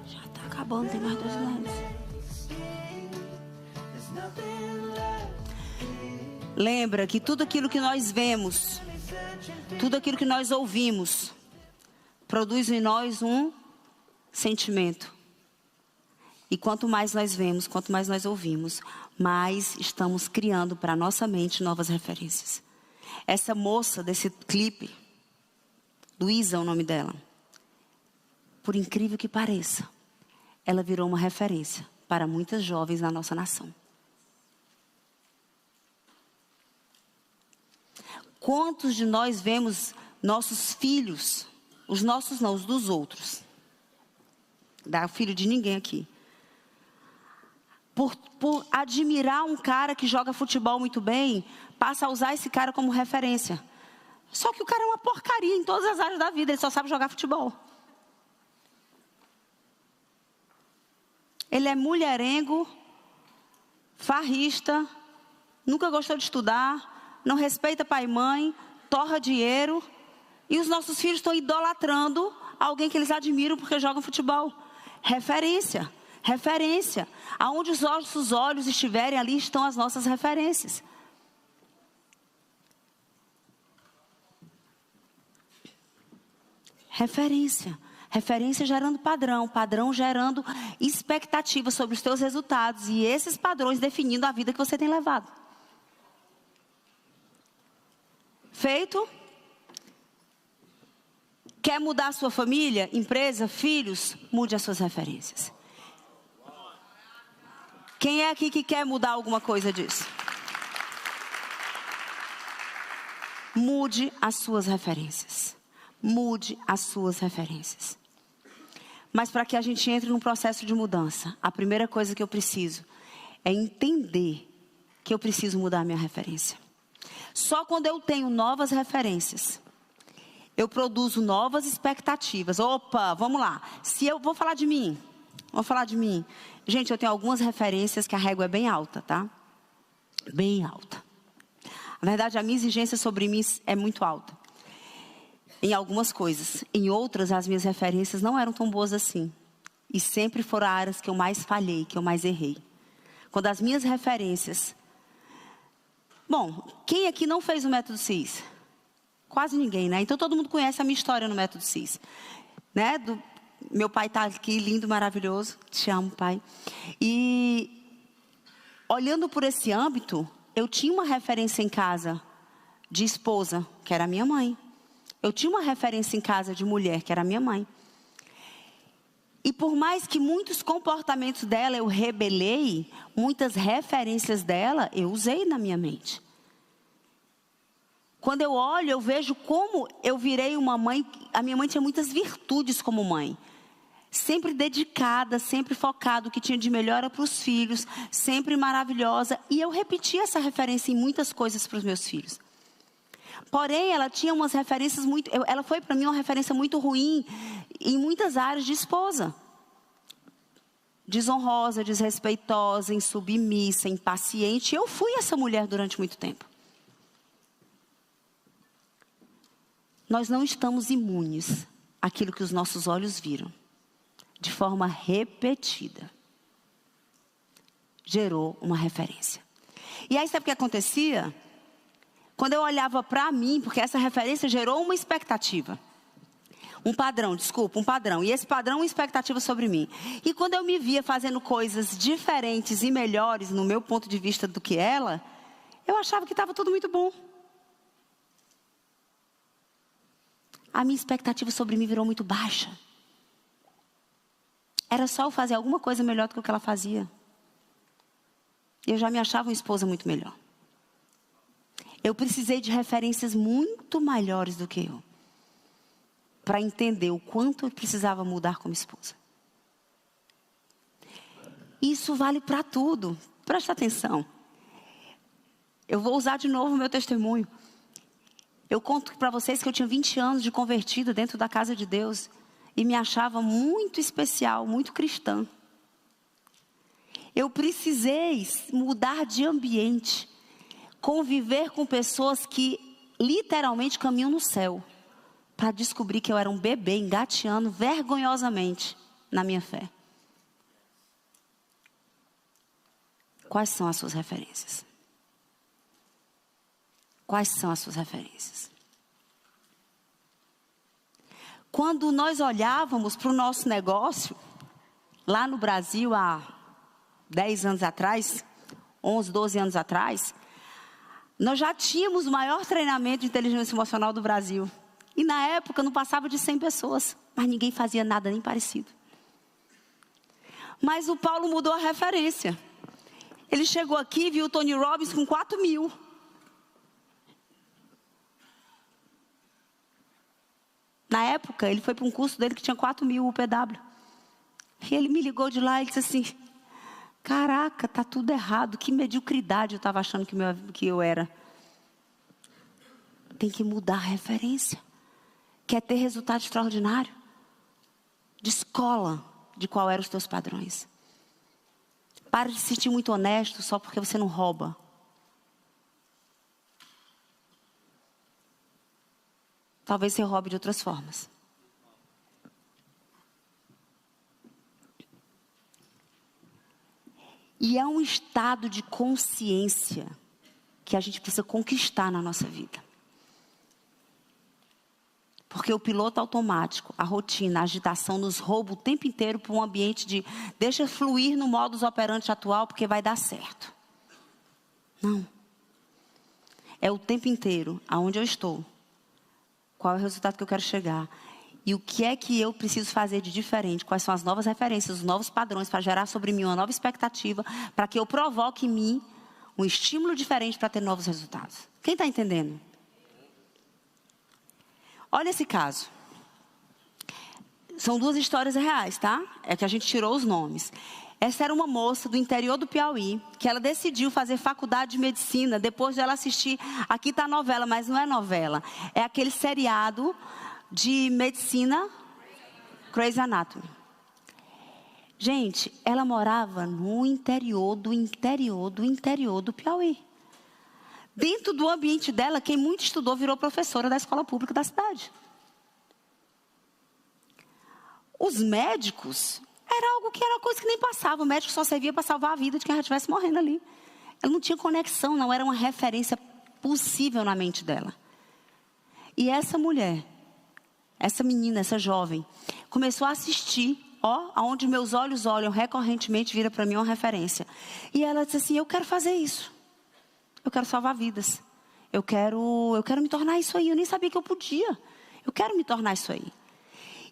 Já está acabando, tem mais 2 anos. Lembra que tudo aquilo que nós vemos, tudo aquilo que nós ouvimos, produz em nós um sentimento. E quanto mais nós vemos, quanto mais nós ouvimos, mais estamos criando para a nossa mente novas referências. Essa moça desse clipe, Luísa é o nome dela. Por incrível que pareça, ela virou uma referência para muitas jovens na nossa nação. Quantos de nós vemos nossos filhos, os nossos não, os dos outros, dá filho de ninguém aqui, por admirar um cara que joga futebol muito bem, passa a usar esse cara como referência. Só que o cara é uma porcaria em todas as áreas da vida, ele só sabe jogar futebol. Ele é mulherengo, farrista, nunca gostou de estudar, não respeita pai e mãe, torra dinheiro. E os nossos filhos estão idolatrando alguém que eles admiram porque jogam futebol. Referência, referência. Aonde os nossos olhos estiverem, ali estão as nossas referências. Referência. Referência gerando padrão, padrão gerando expectativa sobre os teus resultados. E esses padrões definindo a vida que você tem levado. Feito? Quer mudar a sua família, empresa, filhos? Mude as suas referências. Quem é aqui que quer mudar alguma coisa disso? Mude as suas referências. Mude as suas referências. Mas para que a gente entre num processo de mudança, a primeira coisa que eu preciso é entender que eu preciso mudar a minha referência. Só quando eu tenho novas referências, eu produzo novas expectativas. Opa, vamos lá. Se eu vou falar de mim. Gente, eu tenho algumas referências que a régua é bem alta, tá? Bem alta. Na verdade, a minha exigência sobre mim é muito alta. Em algumas coisas. Em outras, as minhas referências não eram tão boas assim. E sempre foram áreas que eu mais falhei, que eu mais errei. Quando as minhas referências... Bom, quem aqui não fez o método CIS? Quase ninguém, né? Então todo mundo conhece a minha história no método CIS. Né? Meu pai está aqui, lindo, maravilhoso. Te amo, pai. E olhando por esse âmbito, eu tinha uma referência em casa de esposa, que era a minha mãe. Eu tinha uma referência em casa de mulher, que era a minha mãe. E por mais que muitos comportamentos dela eu rebelei, muitas referências dela eu usei na minha mente. Quando eu olho, eu vejo como eu virei uma mãe. A minha mãe tinha muitas virtudes como mãe. Sempre dedicada, sempre focada. O que tinha de melhor era para os filhos. Sempre maravilhosa. E eu repeti essa referência em muitas coisas para os meus filhos. Porém, ela tinha umas referências muito... Ela foi para mim uma referência muito ruim em muitas áreas de esposa. Desonrosa, desrespeitosa, insubmissa, impaciente. Eu fui essa mulher durante muito tempo. Nós não estamos imunes àquilo que os nossos olhos viram. De forma repetida. Gerou uma referência. E aí sabe o que acontecia? Quando eu olhava para mim, porque essa referência gerou uma expectativa. Um padrão. E esse padrão, uma expectativa sobre mim. E quando eu me via fazendo coisas diferentes e melhores, no meu ponto de vista, do que ela, eu achava que estava tudo muito bom. A minha expectativa sobre mim virou muito baixa. Era só eu fazer alguma coisa melhor do que o que ela fazia. E eu já me achava uma esposa muito melhor. Eu precisei de referências muito maiores do que eu. Para entender o quanto eu precisava mudar como esposa. Isso vale para tudo. Presta atenção. Eu vou usar de novo o meu testemunho. Eu conto para vocês que eu tinha 20 anos de convertida dentro da casa de Deus. E me achava muito especial, muito cristã. Eu precisei mudar de ambiente. Conviver com pessoas que literalmente caminham no céu. Para descobrir que eu era um bebê engateando vergonhosamente na minha fé. Quais são as suas referências? Quais são as suas referências? Quando nós olhávamos para o nosso negócio, lá no Brasil há 10 anos atrás, 11, 12 anos atrás, nós já tínhamos o maior treinamento de inteligência emocional do Brasil. E na época não passava de 100 pessoas, mas ninguém fazia nada nem parecido. Mas o Paulo mudou a referência. Ele chegou aqui e viu o Tony Robbins com 4.000. Na época, ele foi para um curso dele que tinha 4.000 UPW. E ele me ligou de lá e disse assim: caraca, tá tudo errado. Que mediocridade eu estava achando que eu era. Tem que mudar a referência. Quer ter resultado extraordinário? Descola de qual eram os teus padrões. Para de se sentir muito honesto só porque você não rouba. Talvez você roube de outras formas. E é um estado de consciência que a gente precisa conquistar na nossa vida. Porque o piloto automático, a rotina, a agitação nos rouba o tempo inteiro para um ambiente de deixa fluir no modus operandi atual porque vai dar certo. Não. É o tempo inteiro, aonde eu estou. Qual é o resultado que eu quero chegar? E o que é que eu preciso fazer de diferente? Quais são as novas referências, os novos padrões para gerar sobre mim uma nova expectativa, para que eu provoque em mim um estímulo diferente para ter novos resultados. Quem está entendendo? Olha esse caso. São 2 histórias reais, tá? É que a gente tirou os nomes. Essa era uma moça do interior do Piauí, que ela decidiu fazer faculdade de medicina depois de ela assistir, aqui está a novela, mas não é novela, é aquele seriado de medicina, Grey's Anatomy. Gente, ela morava no interior do Piauí. Dentro do ambiente dela, quem muito estudou virou professora da escola pública da cidade. Os médicos, era algo que era uma coisa que nem passava. O médico só servia para salvar a vida de quem já estivesse morrendo ali. Ela não tinha conexão, não era uma referência possível na mente dela. E essa mulher, essa menina, essa jovem, começou a assistir, aonde meus olhos olham recorrentemente, vira para mim uma referência. E ela disse assim, eu quero fazer isso. Eu quero salvar vidas. Eu quero me tornar isso aí. Eu nem sabia que eu podia. Eu quero me tornar isso aí.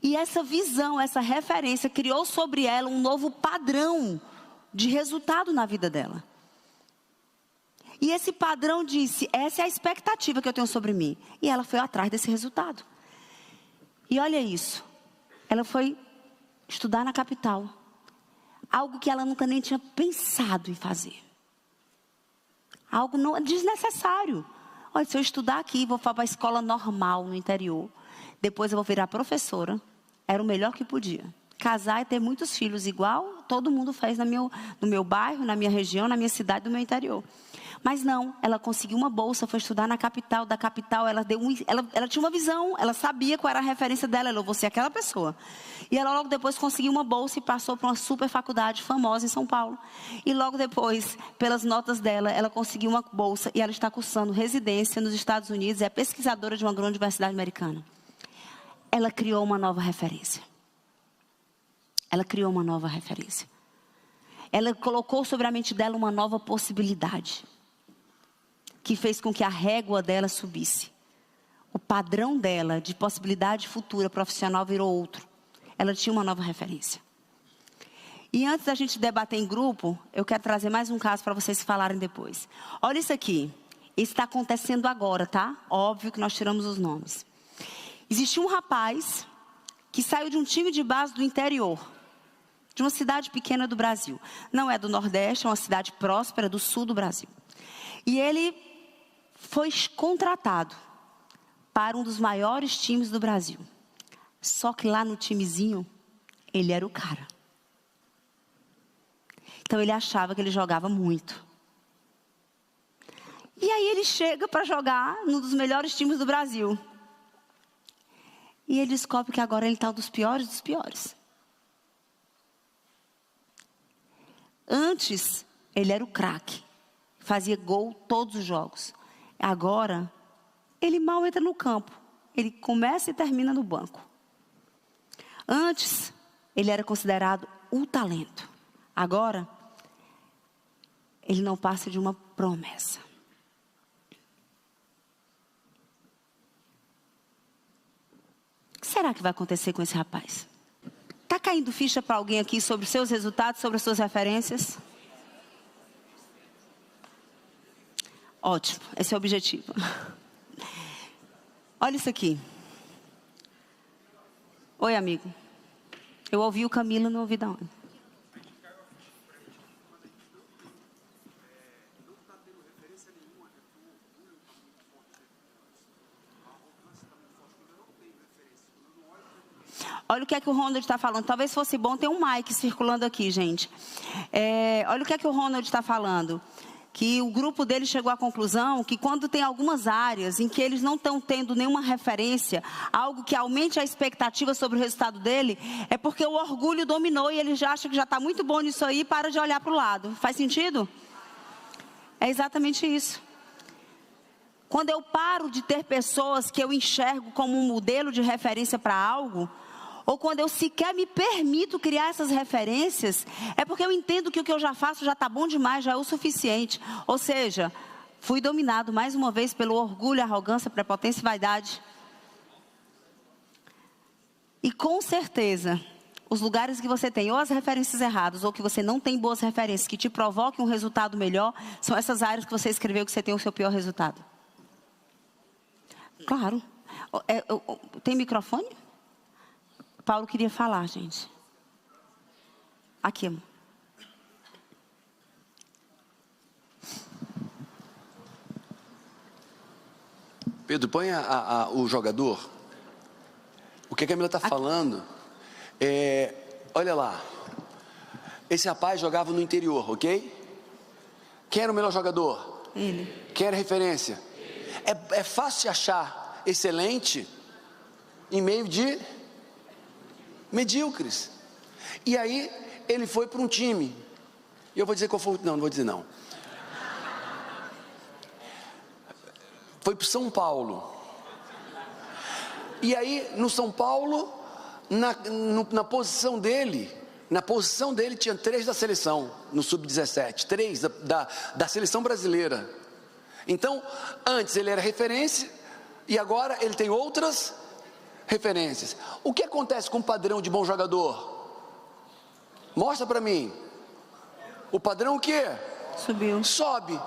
E essa visão, essa referência, criou sobre ela um novo padrão de resultado na vida dela. E esse padrão disse, essa é a expectativa que eu tenho sobre mim. E ela foi atrás desse resultado. E olha isso. Ela foi estudar na capital. Algo que ela nunca nem tinha pensado em fazer. Algo não, desnecessário. Olha, se eu estudar aqui, vou para a escola normal no interior. Depois eu vou virar professora. Era o melhor que podia. Casar e ter muitos filhos igual todo mundo faz no meu bairro, na minha região, na minha cidade, no meu interior. Mas não, ela conseguiu uma bolsa, foi estudar na capital. Da capital, ela tinha uma visão, ela sabia qual era a referência dela. Ela, eu vou ser aquela pessoa. E ela logo depois conseguiu uma bolsa e passou para uma super faculdade famosa em São Paulo. E logo depois, pelas notas dela, ela conseguiu uma bolsa e ela está cursando residência nos Estados Unidos. É pesquisadora de uma grande universidade americana. Ela criou uma nova referência. Ela criou uma nova referência. Ela colocou sobre a mente dela uma nova possibilidade. Que fez com que a régua dela subisse. O padrão dela de possibilidade futura profissional virou outro. Ela tinha uma nova referência. E antes da gente debater em grupo, eu quero trazer mais um caso para vocês falarem depois. Olha isso aqui. Isso está acontecendo agora, tá? Óbvio que nós tiramos os nomes. Existiu um rapaz que saiu de um time de base do interior. De uma cidade pequena do Brasil. Não é do Nordeste, é uma cidade próspera do sul do Brasil. E ele foi contratado para um dos maiores times do Brasil. Só que lá no timezinho, ele era o cara. Então ele achava que ele jogava muito. E aí ele chega para jogar num dos melhores times do Brasil. E ele descobre que agora ele está um dos piores. Antes, ele era o craque. Fazia gol todos os jogos. Agora, ele mal entra no campo. Ele começa e termina no banco. Antes, ele era considerado o talento. Agora, ele não passa de uma promessa. O que será que vai acontecer com esse rapaz? Está caindo ficha para alguém aqui sobre os seus resultados, sobre as suas referências? Ótimo, esse é o objetivo. Olha isso aqui. Oi, amigo. Eu ouvi o Camilo, não ouvi da onde. Olha o que é que o Ronald está falando. Talvez fosse bom ter um mic circulando aqui, gente. Olha o que é que o Ronald está falando. Que o grupo dele chegou à conclusão que quando tem algumas áreas em que eles não estão tendo nenhuma referência, algo que aumente a expectativa sobre o resultado dele, é porque o orgulho dominou e ele já acha que já está muito bom nisso aí e para de olhar para o lado. Faz sentido? É exatamente isso. Quando eu paro de ter pessoas que eu enxergo como um modelo de referência para algo, ou quando eu sequer me permito criar essas referências, é porque eu entendo que o que eu já faço já está bom demais, já é o suficiente. Ou seja, fui dominado mais uma vez pelo orgulho, arrogância, prepotência e vaidade. E com certeza, os lugares que você tem ou as referências erradas, ou que você não tem boas referências, que te provoquem um resultado melhor, são essas áreas que você escreveu que você tem o seu pior resultado. Claro. Tem microfone? Paulo queria falar, gente. Aqui, amor. Pedro, põe o jogador. O que a Camila está falando olha lá. Esse rapaz jogava no interior, ok? Quem era o melhor jogador? Ele. Quem era a referência? É fácil de achar excelente em meio de medíocres. E aí ele foi para um time. E eu vou dizer qual foi. Não vou dizer não. Foi para São Paulo. E aí no São Paulo, na posição dele tinha 3 da seleção, no sub-17, 3 da seleção brasileira. Então, antes ele era referência e agora ele tem outras referências. O que acontece com o padrão de bom jogador? Mostra para mim. O padrão o quê? Subiu. Sobe.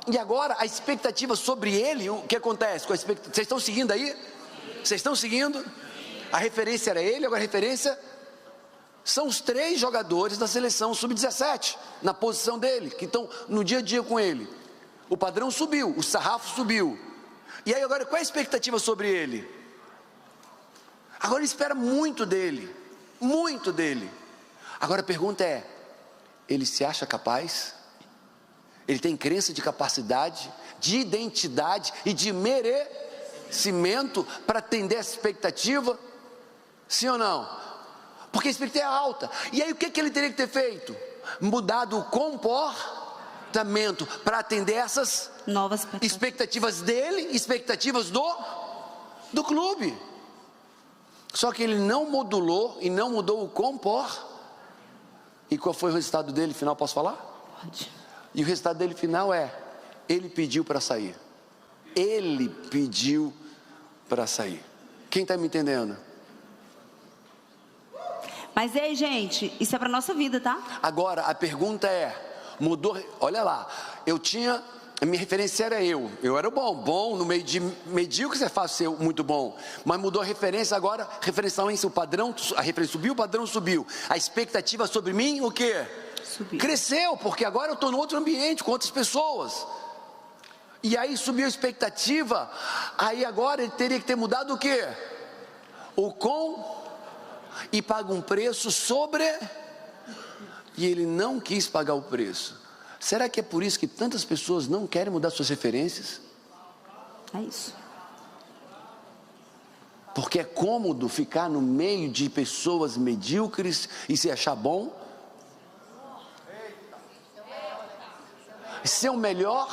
E agora a expectativa sobre ele, o que acontece com a expectativa? Vocês estão seguindo aí? Vocês estão seguindo? A referência era ele, agora a referência são os 3 jogadores da seleção sub-17, na posição dele, que estão no dia a dia com ele. O padrão subiu, o sarrafo subiu. E aí agora qual é a expectativa sobre ele? Agora ele espera muito dele, muito dele. Agora a pergunta é, ele se acha capaz? Ele tem crença de capacidade, de identidade e de merecimento para atender essa expectativa? Sim ou não? Porque a expectativa é alta. E aí o que ele teria que ter feito? Mudado o comportamento para atender essas novas expectativas dele, expectativas do clube. Só que ele não modulou e não mudou o comportamento. E qual foi o resultado dele final? Posso falar? Pode. E o resultado dele final ele pediu para sair. Ele pediu para sair. Quem está me entendendo? Mas ei, gente, isso é para nossa vida, tá? Agora, a pergunta mudou, olha lá, a minha referência era eu era bom, no meio de medíocres é fácil ser muito bom, mas mudou a referência agora, referencialmente o padrão, a referência subiu, o padrão subiu, a expectativa sobre mim, o quê? Subiu. Cresceu, porque agora eu estou em outro ambiente, com outras pessoas, e aí subiu a expectativa, aí agora ele teria que ter mudado o quê? E paga um preço sobre, e ele não quis pagar o preço. Será que é por isso que tantas pessoas não querem mudar suas referências? É isso. Porque é cômodo ficar no meio de pessoas medíocres e se achar bom? Ser o melhor?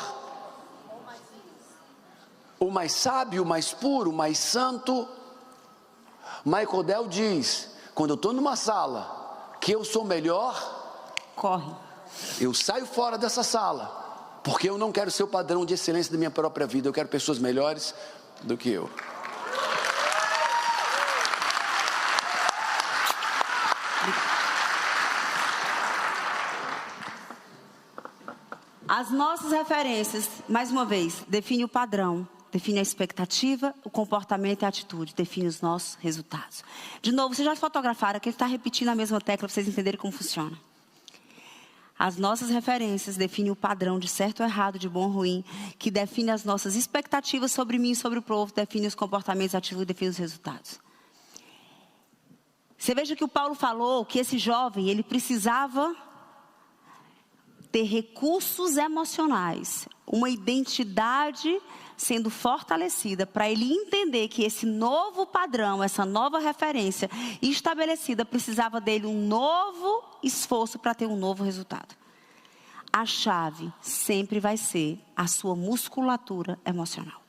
O mais sábio, o mais puro, o mais santo? Michael Dell diz, quando eu estou numa sala, que eu sou melhor, corre. Eu saio fora dessa sala, porque eu não quero ser o padrão de excelência da minha própria vida, eu quero pessoas melhores do que eu. As nossas referências, mais uma vez, definem o padrão, define a expectativa, o comportamento e a atitude, define os nossos resultados. De novo, vocês já fotografaram, que ele está repetindo a mesma tecla para vocês entenderem como funciona. As nossas referências definem o padrão de certo ou errado, de bom ou ruim, que define as nossas expectativas sobre mim e sobre o povo, define os comportamentos, atitudes, define os resultados. Você veja que o Paulo falou que esse jovem, ele precisava ter recursos emocionais, uma identidade sendo fortalecida para ele entender que esse novo padrão, essa nova referência estabelecida precisava dele um novo esforço para ter um novo resultado. A chave sempre vai ser a sua musculatura emocional.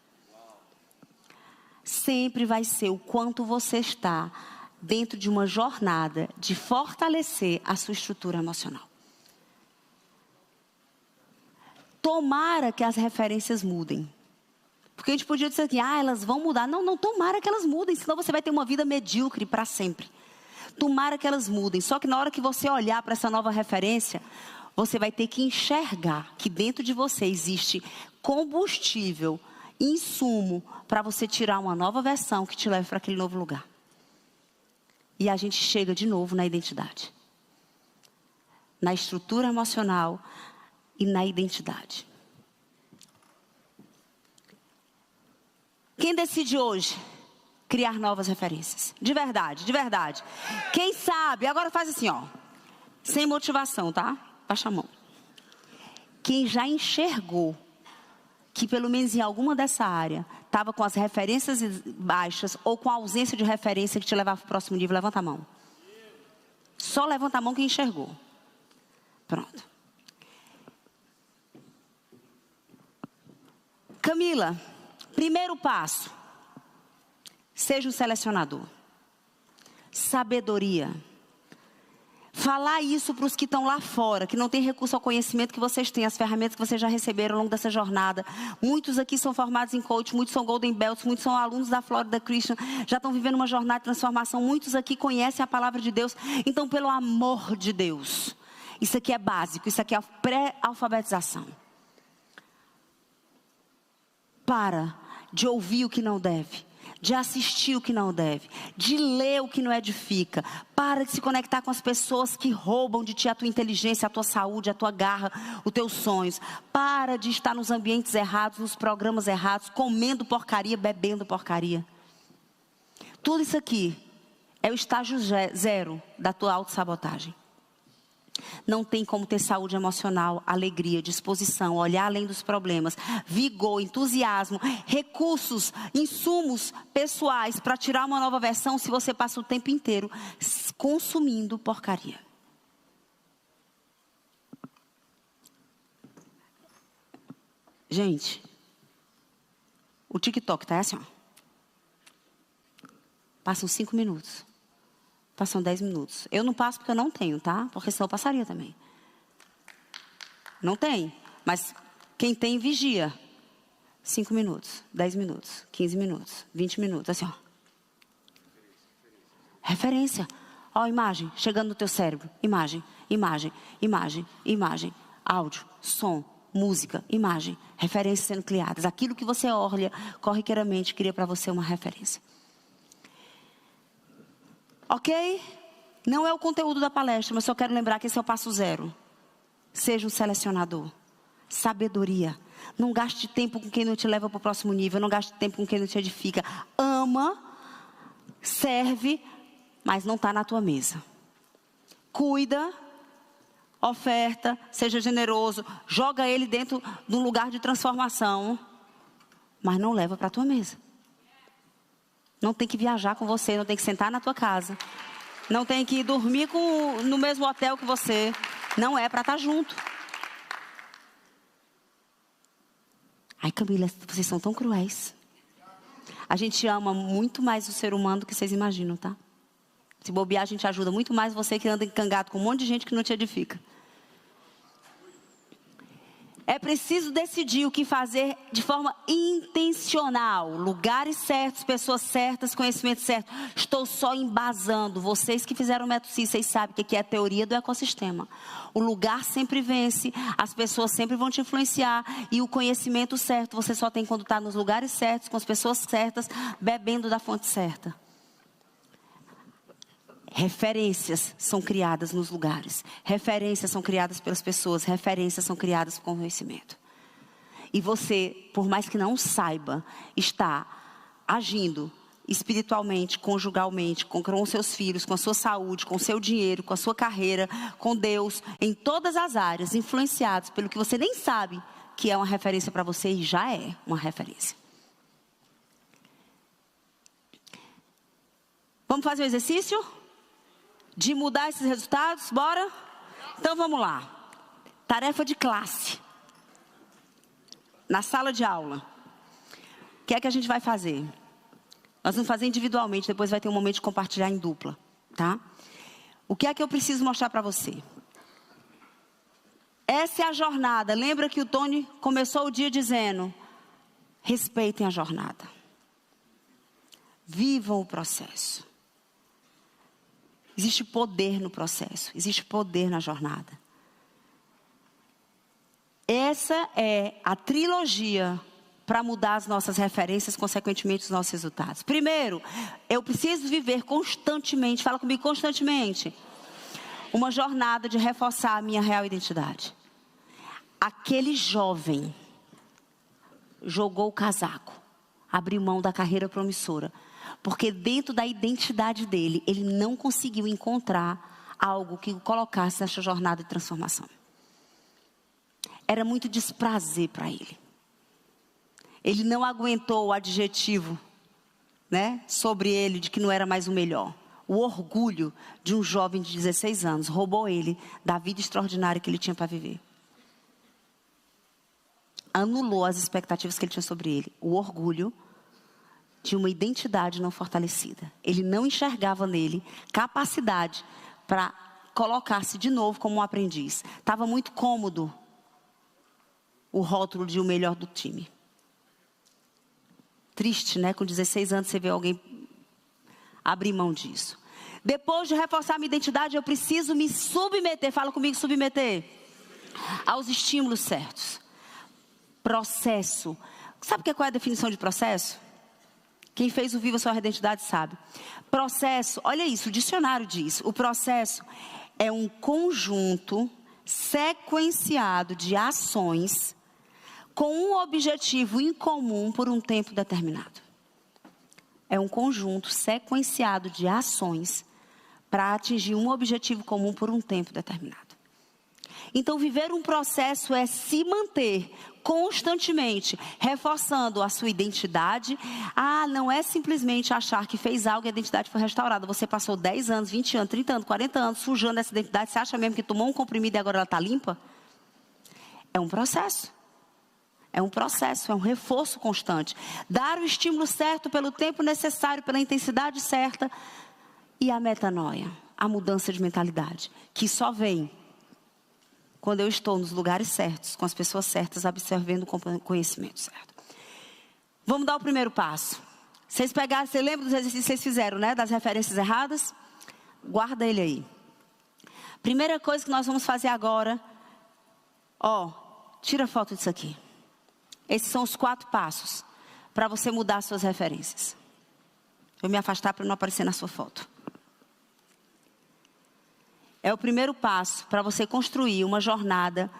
Sempre vai ser o quanto você está dentro de uma jornada de fortalecer a sua estrutura emocional. Tomara que as referências mudem. Porque a gente podia dizer assim, elas vão mudar. Não, não, tomara que elas mudem, senão você vai ter uma vida medíocre para sempre. Tomara que elas mudem. Só que na hora que você olhar para essa nova referência, você vai ter que enxergar que dentro de você existe combustível, insumo, para você tirar uma nova versão que te leve para aquele novo lugar. E a gente chega de novo na identidade. Na estrutura emocional e na identidade. Quem decide hoje criar novas referências? De verdade, de verdade. Quem sabe, agora faz assim, ó. Sem motivação, tá? Baixa a mão. Quem já enxergou que pelo menos em alguma dessa área estava com as referências baixas ou com a ausência de referência que te levava para o próximo nível, levanta a mão. Só levanta a mão quem enxergou. Pronto. Camila, primeiro passo. Seja um selecionador. Sabedoria. Falar isso para os que estão lá fora, que não têm recurso ao conhecimento que vocês têm, as ferramentas que vocês já receberam ao longo dessa jornada. Muitos aqui são formados em coach, muitos são Golden Belts, muitos são alunos da Florida Christian, já estão vivendo uma jornada de transformação. Muitos aqui conhecem a palavra de Deus. Então, pelo amor de Deus, isso aqui é básico, isso aqui é pré-alfabetização. Para de ouvir o que não deve. De assistir o que não deve, de ler o que não edifica. Para de se conectar com as pessoas que roubam de ti a tua inteligência, a tua saúde, a tua garra, os teus sonhos. Para de estar nos ambientes errados, nos programas errados, comendo porcaria, bebendo porcaria. Tudo isso aqui é o estágio zero da tua autossabotagem. Não tem como ter saúde emocional, alegria, disposição, olhar além dos problemas, vigor, entusiasmo, recursos, insumos pessoais para tirar uma nova versão se você passa o tempo inteiro consumindo porcaria. Gente, o TikTok tá assim, ó. Passam 5 minutos. Passam 10 minutos. Eu não passo porque eu não tenho, tá? Porque senão eu passaria também. Não tem. Mas quem tem, vigia. 5 minutos, 10 minutos, 15 minutos, 20 minutos. Assim, ó. Referência. Ó, imagem chegando no teu cérebro. Imagem, imagem, imagem, imagem. Áudio, som, música, imagem. Referências sendo criadas. Aquilo que você olha, corriqueiramente, cria para você uma referência. Ok? Não é o conteúdo da palestra, mas só quero lembrar que esse é o passo zero. Seja um selecionador. Sabedoria. Não gaste tempo com quem não te leva para o próximo nível. Não gaste tempo com quem não te edifica. Ama, serve, mas não está na tua mesa. Cuida, oferta, seja generoso. Joga ele dentro de um lugar de transformação, mas não leva para a tua mesa. Não tem que viajar com você, não tem que sentar na tua casa. Não tem que dormir no mesmo hotel que você. Não é para estar junto. Ai, Camila, vocês são tão cruéis. A gente ama muito mais o ser humano do que vocês imaginam, tá? Se bobear, a gente ajuda muito mais você que anda encangado com um monte de gente que não te edifica. É preciso decidir o que fazer de forma intencional. Lugares certos, pessoas certas, conhecimento certo. Estou só embasando. Vocês que fizeram o método CIS, vocês sabem que aqui é a teoria do ecossistema. O lugar sempre vence, as pessoas sempre vão te influenciar. E o conhecimento certo, você só tem quando está nos lugares certos, com as pessoas certas, bebendo da fonte certa. Referências são criadas nos lugares. Referências são criadas pelas pessoas. Referências são criadas com conhecimento. E você, por mais que não saiba, está agindo espiritualmente, conjugalmente, com os seus filhos, com a sua saúde, com o seu dinheiro, com a sua carreira, com Deus, em todas as áreas, influenciados pelo que você nem sabe que é uma referência para você e já é uma referência. Vamos fazer um exercício? De mudar esses resultados, bora? Então vamos lá. Tarefa de classe. Na sala de aula. O que é que a gente vai fazer? Nós vamos fazer individualmente, depois vai ter um momento de compartilhar em dupla, tá? O que é que eu preciso mostrar para você? Essa é a jornada. Lembra que o Tony começou o dia dizendo: respeitem a jornada. Vivam o processo. Existe poder no processo, existe poder na jornada. Essa é a trilogia para mudar as nossas referências, consequentemente os nossos resultados. Primeiro, eu preciso viver constantemente, fala comigo, constantemente, uma jornada de reforçar a minha real identidade. Aquele jovem jogou o casaco, abriu mão da carreira promissora, porque dentro da identidade dele, ele não conseguiu encontrar algo que o colocasse nessa jornada de transformação. Era muito desprazer para ele. Ele não aguentou o adjetivo, sobre ele de que não era mais o melhor. O orgulho de um jovem de 16 anos roubou ele da vida extraordinária que ele tinha para viver. Anulou as expectativas que ele tinha sobre ele. O orgulho de uma identidade não fortalecida. Ele não enxergava nele capacidade para colocar-se de novo como um aprendiz. Estava muito cômodo o rótulo de o melhor do time. Triste, Com 16 anos você vê alguém abrir mão disso. Depois de reforçar minha identidade, eu preciso me submeter. Fala comigo, submeter. Aos estímulos certos. Processo. Sabe qual é a definição de processo? Quem fez o Viva Sua Identidade sabe. Processo, olha isso, o dicionário diz. O processo é um conjunto sequenciado de ações com um objetivo em comum por um tempo determinado. É um conjunto sequenciado de ações para atingir um objetivo comum por um tempo determinado. Então, viver um processo é se manter constantemente, reforçando a sua identidade. Não é simplesmente achar que fez algo e a identidade foi restaurada. Você passou 10 anos, 20 anos, 30 anos, 40 anos sujando essa identidade. Você acha mesmo que tomou um comprimido e agora ela está limpa? É um processo. É um processo, é um reforço constante. Dar o estímulo certo pelo tempo necessário, pela intensidade certa. E a metanoia, a mudança de mentalidade, que só vem quando eu estou nos lugares certos, com as pessoas certas, absorvendo o conhecimento certo. Vamos dar o primeiro passo. Vocês lembram dos exercícios que vocês fizeram, das referências erradas? Guarda ele aí. Primeira coisa que nós vamos fazer agora, tira foto disso aqui. Esses são os 4 passos para você mudar as suas referências. Vou me afastar para não aparecer na sua foto. É o primeiro passo para você construir uma jornada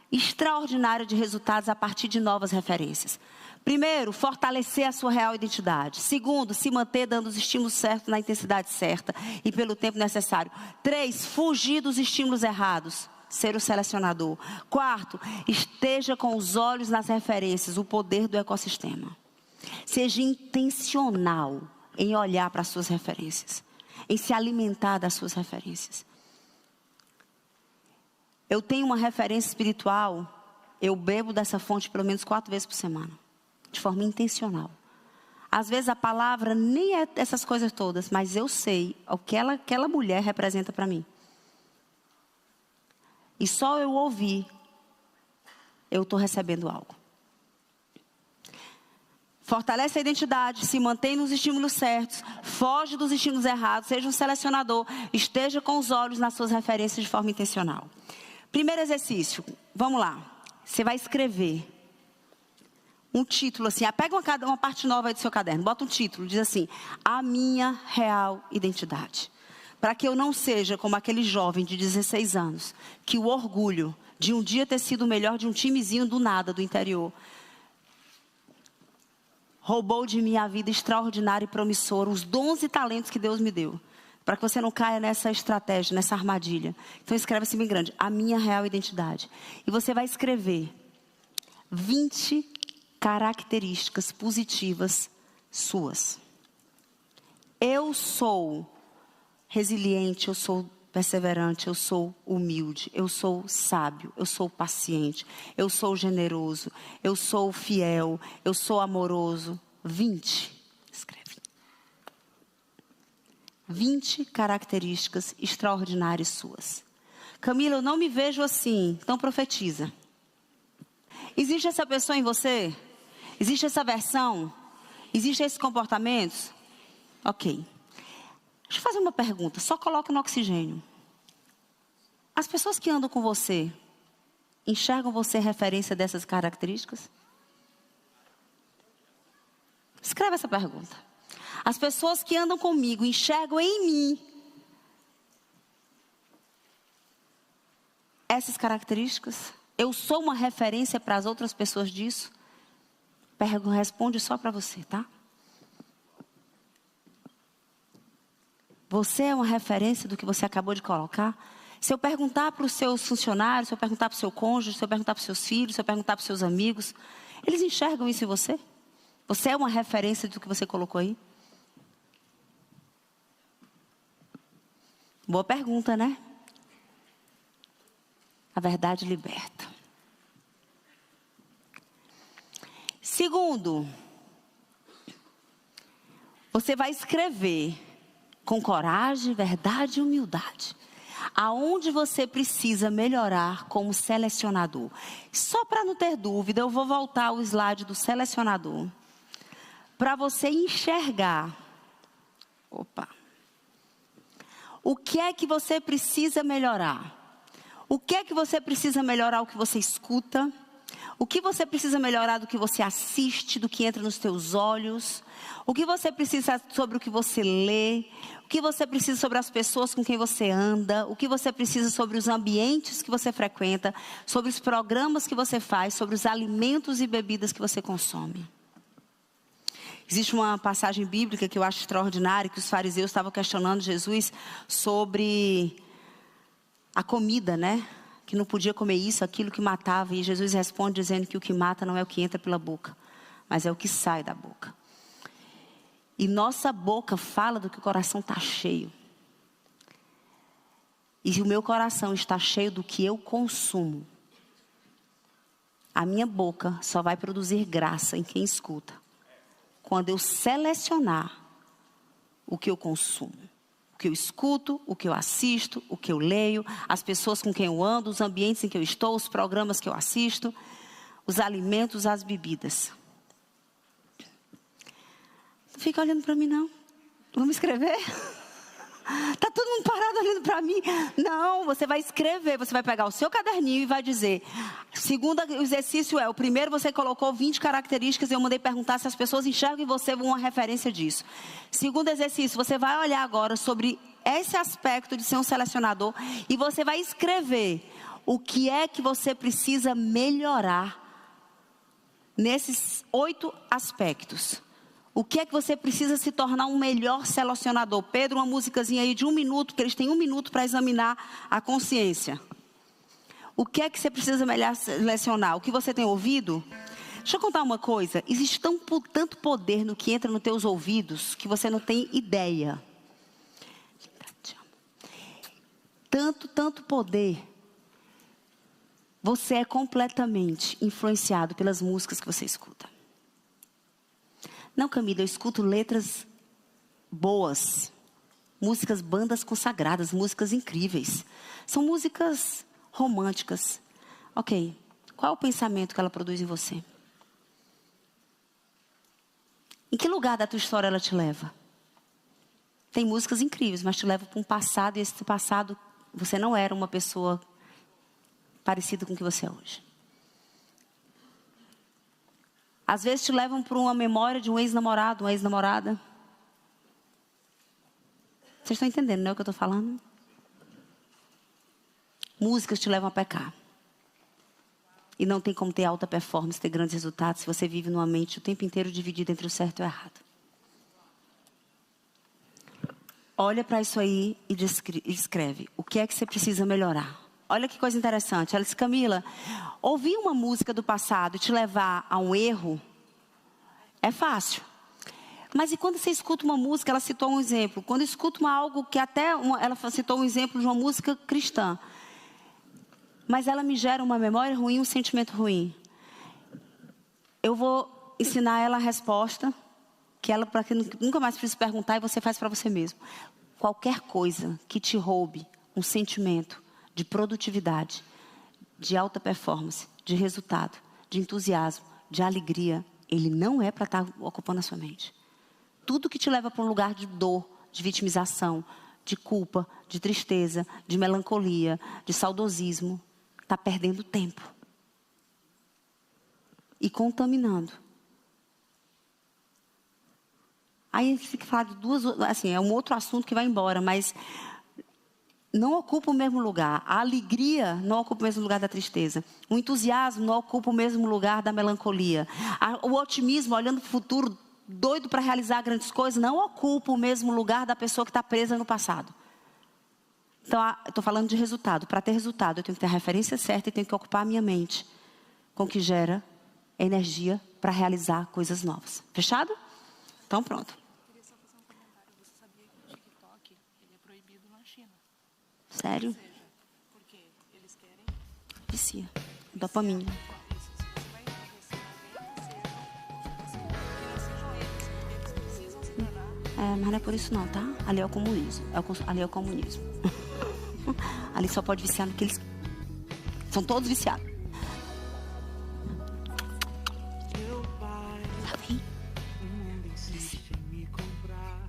extraordinária de resultados a partir de novas referências. Primeiro, fortalecer a sua real identidade. Segundo, se manter dando os estímulos certos na intensidade certa e pelo tempo necessário. 3, fugir dos estímulos errados. Ser o selecionador. 4, esteja com os olhos nas referências, o poder do ecossistema. Seja intencional em olhar para as suas referências, em se alimentar das suas referências. Eu tenho uma referência espiritual, eu bebo dessa fonte pelo menos 4 vezes por semana, de forma intencional. Às vezes a palavra nem é essas coisas todas, mas eu sei o que aquela mulher representa para mim. E só eu ouvir, eu estou recebendo algo. Fortalece a identidade, se mantém nos estímulos certos, foge dos estímulos errados, seja um selecionador, esteja com os olhos nas suas referências de forma intencional. Primeiro exercício, vamos lá. Você vai escrever um título assim, pega uma parte nova aí do seu caderno, bota um título, diz assim, a minha real identidade. Para que eu não seja como aquele jovem de 16 anos, que o orgulho de um dia ter sido o melhor de um timezinho do nada, do interior, roubou de mim a vida extraordinária e promissora, os dons e talentos que Deus me deu. Para que você não caia nessa estratégia, nessa armadilha. Então escreve assim bem grande, a minha real identidade. E você vai escrever 20 características positivas suas. Eu sou resiliente, eu sou perseverante, eu sou humilde, eu sou sábio, eu sou paciente, eu sou generoso, eu sou fiel, eu sou amoroso. 20. Escreve. 20 características extraordinárias suas. Camila, eu não me vejo assim, então profetiza. Existe essa pessoa em você? Existe essa versão? Existem esses comportamentos? Ok. Deixa eu fazer uma pergunta. Só coloca no oxigênio. As pessoas que andam com você, enxergam você referência dessas características? Escreve essa pergunta. As pessoas que andam comigo, enxergam em mim essas características? Eu sou uma referência para as outras pessoas disso? Responde só para você, tá? Você é uma referência do que você acabou de colocar? Se eu perguntar para os seus funcionários, se eu perguntar para o seu cônjuge, se eu perguntar para os seus filhos, se eu perguntar para os seus amigos, eles enxergam isso em você? Você é uma referência do que você colocou aí? Boa pergunta, né? A verdade liberta. Segundo, você vai escrever com coragem, verdade e humildade aonde você precisa melhorar como selecionador. Só para não ter dúvida, eu vou voltar ao slide do selecionador. Para você enxergar. O que é que você precisa melhorar? O que é que você precisa melhorar o que você escuta? O que você precisa melhorar do que você assiste, do que entra nos teus olhos? O que você precisa sobre o que você lê? O que você precisa sobre as pessoas com quem você anda? O que você precisa sobre os ambientes que você frequenta? Sobre os programas que você faz? Sobre os alimentos e bebidas que você consome? Existe uma passagem bíblica que eu acho extraordinária, que os fariseus estavam questionando Jesus sobre a comida, né? Que não podia comer isso, aquilo que matava. E Jesus responde dizendo que o que mata não é o que entra pela boca, mas é o que sai da boca. E nossa boca fala do que o coração está cheio. E o meu coração está cheio do que eu consumo. A minha boca só vai produzir graça em quem escuta quando eu selecionar o que eu consumo. O que eu escuto, o que eu assisto, o que eu leio, as pessoas com quem eu ando, os ambientes em que eu estou, os programas que eu assisto, os alimentos, as bebidas. Não fica olhando para mim, não. Vamos escrever? Está todo mundo parado olhando para mim. Não, você vai escrever, você vai pegar o seu caderninho e vai dizer. Segundo exercício o primeiro você colocou 20 características e eu mandei perguntar se as pessoas enxergam em você uma referência disso. Segundo exercício, você vai olhar agora sobre esse aspecto de ser um selecionador e você vai escrever o que é que você precisa melhorar nesses 8 aspectos. O que é que você precisa se tornar um melhor selecionador? Pedro, uma musicazinha aí de 1 minuto, porque eles têm 1 minuto para examinar a consciência. O que é que você precisa melhor selecionar? O que você tem ouvido? Deixa eu contar uma coisa. Existe tanto poder no que entra nos teus ouvidos que você não tem ideia. Tanto poder. Você é completamente influenciado pelas músicas que você escuta. Não, Camila, eu escuto letras boas, músicas, bandas consagradas, músicas incríveis. São músicas românticas. Ok, qual é o pensamento que ela produz em você? Em que lugar da tua história ela te leva? Tem músicas incríveis, mas te leva para um passado, e esse passado, você não era uma pessoa parecida com o que você é hoje. Às vezes te levam para uma memória de um ex-namorado, uma ex-namorada. Vocês estão entendendo, não é o que eu estou falando? Músicas te levam a pecar. E não tem como ter alta performance, ter grandes resultados, se você vive numa mente o tempo inteiro dividida entre o certo e o errado. Olha para isso aí e escreve. O que é que você precisa melhorar? Olha que coisa interessante. Ela disse, Camila, ouvir uma música do passado e te levar a um erro é fácil. Mas e quando você escuta uma música, ela citou um exemplo. Quando escuta algo que ela citou um exemplo de uma música cristã. Mas ela me gera uma memória ruim, um sentimento ruim. Eu vou ensinar ela a resposta, que ela para que nunca mais precisa perguntar e você faz para você mesmo. Qualquer coisa que te roube um sentimento de produtividade, de alta performance, de resultado, de entusiasmo, de alegria, ele não é para estar ocupando a sua mente. Tudo que te leva para um lugar de dor, de vitimização, de culpa, de tristeza, de melancolia, de saudosismo, está perdendo tempo. E contaminando. Aí fica falando de duas, assim, é um outro assunto que vai embora, mas não ocupa o mesmo lugar. A alegria não ocupa o mesmo lugar da tristeza. O entusiasmo não ocupa o mesmo lugar da melancolia. O otimismo, olhando para o futuro, doido para realizar grandes coisas, não ocupa o mesmo lugar da pessoa que está presa no passado. Então, estou falando de resultado. Para ter resultado, eu tenho que ter a referência certa e tenho que ocupar a minha mente com o que gera energia para realizar coisas novas. Fechado? Então, pronto. Eu queria só fazer um comentário. Você sabia que o TikTok ele é proibido na China? Sério? Ou seja, porque eles querem... Vicia. Dopamina. Isso, você vai sejam eles precisam se danar. Mas não é por isso não, tá? Ali é o comunismo. Ali é o comunismo. Ali só pode viciar no que eles... São todos viciados. Tá bem? O mundo insiste em me comprar,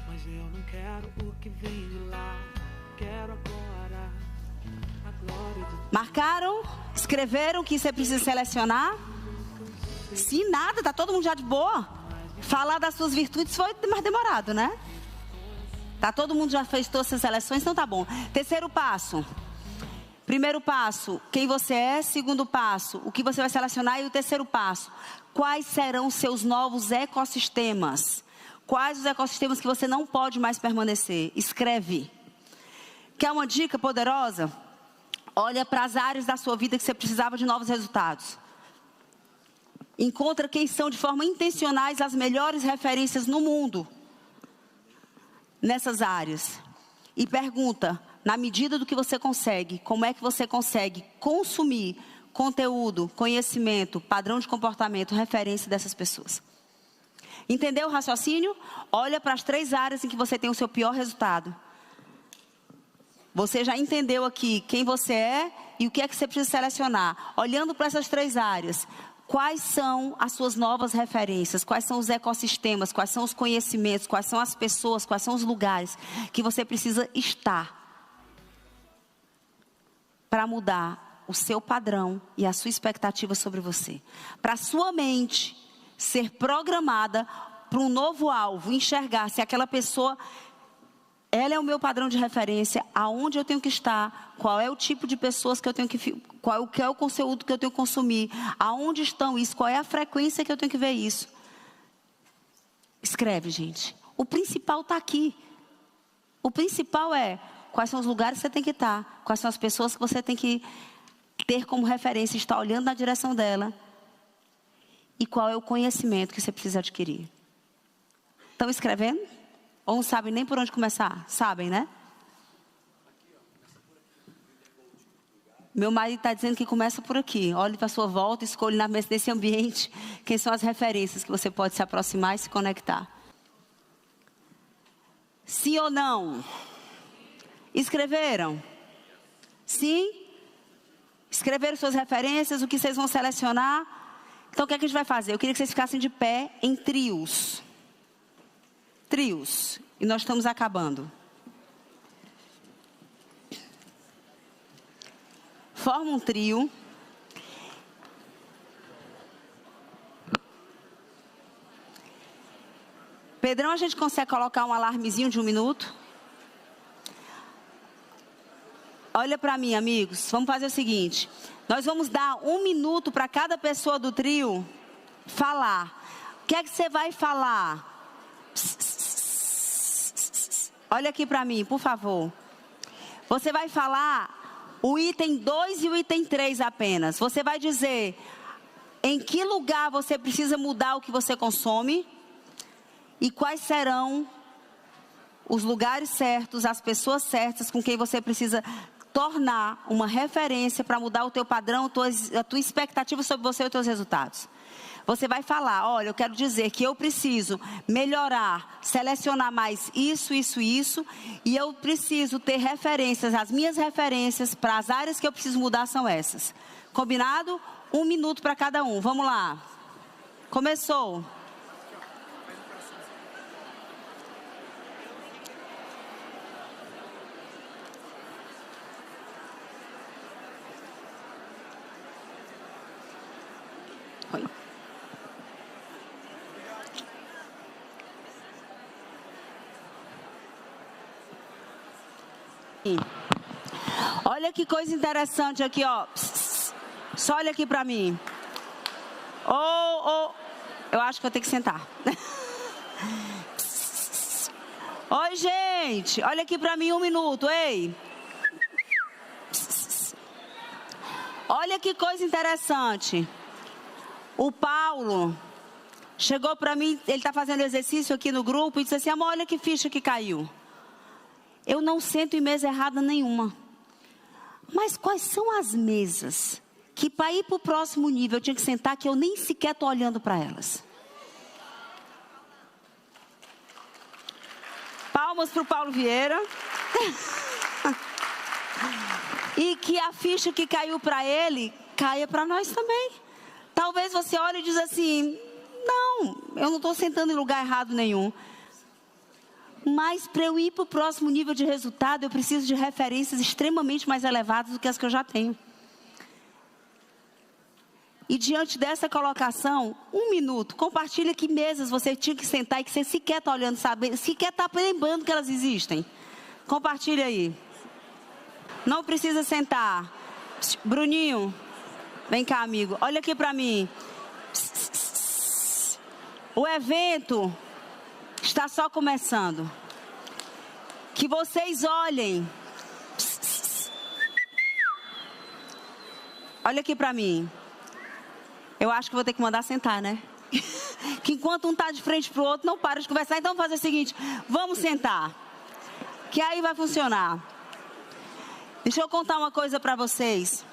mas eu não quero o que vem de lá. Quero agora a glória de Marcaram? Escreveram que você precisa selecionar? Se nada, tá todo mundo já de boa. Falar das suas virtudes foi mais demorado, né? Tá, todo mundo já fez todas as seleções, então tá bom. Terceiro passo. Primeiro passo, quem você é. Segundo passo, o que você vai selecionar. E o terceiro passo, quais serão seus novos ecossistemas? Quais os ecossistemas que você não pode mais permanecer? Escreve. Quer uma dica poderosa? Olha para as áreas da sua vida que você precisava de novos resultados. Encontra quem são de forma intencionais as melhores referências no mundo nessas áreas. E pergunta, na medida do que você consegue, como é que você consegue consumir conteúdo, conhecimento, padrão de comportamento, referência dessas pessoas. Entendeu o raciocínio? Olha para as 3 áreas em que você tem o seu pior resultado. Você já entendeu aqui quem você é e o que é que você precisa selecionar. Olhando para essas 3 áreas, quais são as suas novas referências? Quais são os ecossistemas? Quais são os conhecimentos? Quais são as pessoas? Quais são os lugares que você precisa estar para mudar o seu padrão e a sua expectativa sobre você? Para a sua mente ser programada para um novo alvo, enxergar se aquela pessoa, ela é o meu padrão de referência, aonde eu tenho que estar, qual é o tipo de pessoas que eu tenho que, qual é o conteúdo que eu tenho que consumir, aonde estão isso, qual é a frequência que eu tenho que ver isso. Escreve, gente. O principal está aqui. O principal é quais são os lugares que você tem que estar, quais são as pessoas que você tem que ter como referência, estar olhando na direção dela, e qual é o conhecimento que você precisa adquirir. Estão escrevendo? Ou não sabem nem por onde começar? Sabem, né? Meu marido está dizendo que começa por aqui. Olhe para a sua volta, escolha nesse ambiente quem são as referências que você pode se aproximar e se conectar. Sim ou não? Escreveram? Sim? Escreveram suas referências, o que vocês vão selecionar? Então o que é que a gente vai fazer? Eu queria que vocês ficassem de pé em trios. Trios. E nós estamos acabando. Forma um trio. Pedrão, a gente consegue colocar um alarmezinho de 1 minuto? Olha para mim, amigos. Vamos fazer o seguinte. Nós vamos dar 1 minuto para cada pessoa do trio falar. O que é que você vai falar? Olha aqui para mim, por favor. Você vai falar o item 2 e o item 3 apenas. Você vai dizer em que lugar você precisa mudar o que você consome e quais serão os lugares certos, as pessoas certas com quem você precisa tornar uma referência para mudar o teu padrão, a tua expectativa sobre você e os teus resultados. Você vai falar, olha, eu quero dizer que eu preciso melhorar, selecionar mais isso, e eu preciso ter referências, as minhas referências para as áreas que eu preciso mudar são essas. Combinado? 1 minuto para cada um, vamos lá. Começou. Oi. Olha que coisa interessante aqui, ó. Só olha aqui pra mim. Eu acho que eu tenho que sentar. Oi, gente. Olha aqui pra mim 1 minuto, ei. Olha que coisa interessante. O Paulo chegou pra mim, ele tá fazendo exercício aqui no grupo e disse assim: amor, olha que ficha que caiu. Eu não sento em mesa errada nenhuma. Mas quais são as mesas que para ir para o próximo nível eu tinha que sentar que eu nem sequer estou olhando para elas? Palmas para o Paulo Vieira. E que a ficha que caiu para ele, caia para nós também. Talvez você olhe e diz assim: não, eu não estou sentando em lugar errado nenhum. Mas para eu ir para o próximo nível de resultado, eu preciso de referências extremamente mais elevadas do que as que eu já tenho. E diante dessa colocação, 1 minuto, compartilha que mesas você tinha que sentar e que você sequer está olhando, sabe? Sequer está lembrando que elas existem. Compartilha aí. Não precisa sentar. Bruninho, vem cá, amigo. Olha aqui para mim. O evento está só começando. Que vocês olhem. Olha aqui pra mim. Eu acho que vou ter que mandar sentar, né? Que enquanto um tá de frente pro outro, não para de conversar. Então vamos fazer o seguinte: vamos sentar. Que aí vai funcionar. Deixa eu contar uma coisa pra vocês.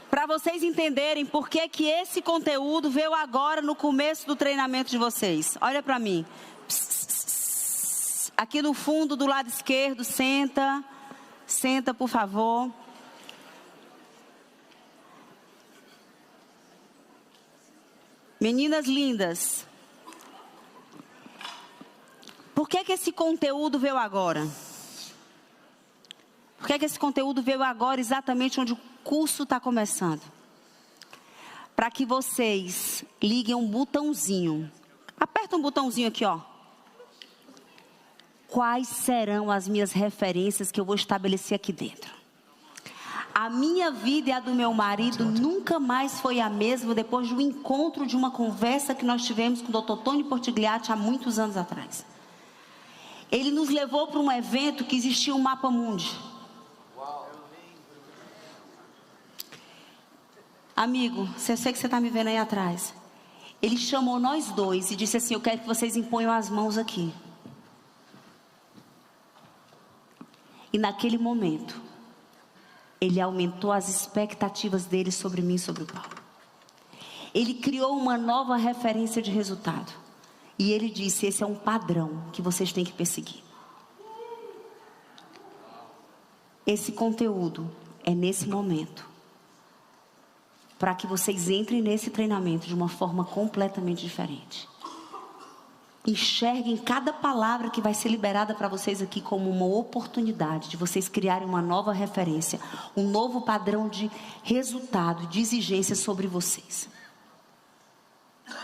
Para vocês entenderem por que que esse conteúdo veio agora no começo do treinamento de vocês. Olha para mim. Aqui no fundo do lado esquerdo, senta. Senta, por favor. Meninas lindas. Por que que esse conteúdo veio agora? Por que que esse conteúdo veio agora exatamente onde o curso está começando? Para que vocês liguem um botãozinho. Aperta um botãozinho aqui, ó. Quais serão as minhas referências que eu vou estabelecer aqui dentro? A minha vida e a do meu marido nunca mais foi a mesma depois do encontro de uma conversa que nós tivemos com o Dr. Tony Portigliatti há muitos anos atrás. Ele nos levou para um evento que existia um mapa mundi. Amigo, eu sei que você está me vendo aí atrás. Ele chamou nós dois e disse assim: eu quero que vocês imponham as mãos aqui. E naquele momento, ele aumentou as expectativas dele sobre mim e sobre o Paulo. Ele criou uma nova referência de resultado. E ele disse: esse é um padrão que vocês têm que perseguir. Esse conteúdo é nesse momento, para que vocês entrem nesse treinamento de uma forma completamente diferente. Enxerguem cada palavra que vai ser liberada para vocês aqui como uma oportunidade de vocês criarem uma nova referência, um novo padrão de resultado, de exigência sobre vocês.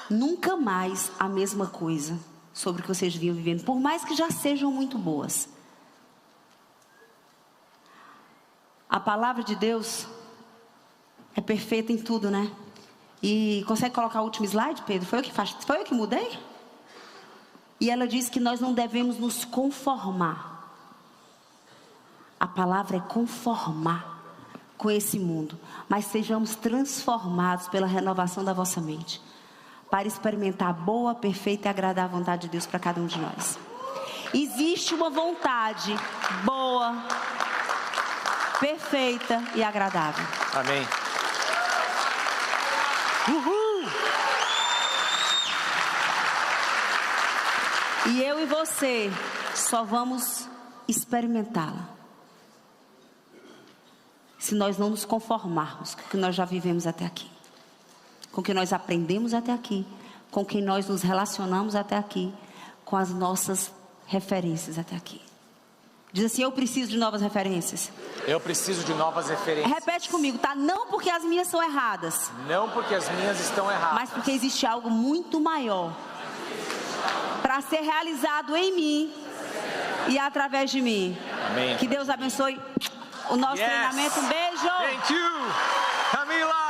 Nunca mais a mesma coisa sobre o que vocês vinham vivendo, por mais que já sejam muito boas. A palavra de Deus é perfeita em tudo, né? E consegue colocar o último slide, Pedro? Foi eu que mudei? E ela diz que nós não devemos nos conformar. A palavra é conformar com esse mundo, mas sejamos transformados pela renovação da vossa mente, para experimentar a boa, perfeita e agradável vontade de Deus para cada um de nós. Existe uma vontade boa, perfeita e agradável. Amém. Uhul! E eu e você só vamos experimentá-la se nós não nos conformarmos com o que nós já vivemos até aqui. com quem nós aprendemos até aqui, com quem nós nos relacionamos até aqui, com as nossas referências até aqui. Diz assim: eu preciso de novas referências. Eu preciso de novas referências. Repete comigo, tá? Não porque as minhas são erradas, Não porque as minhas estão erradas, mas porque existe algo muito maior para ser realizado em mim e através de mim. Amém. Que Deus abençoe o nosso treinamento. Um beijo. Thank you, Camila.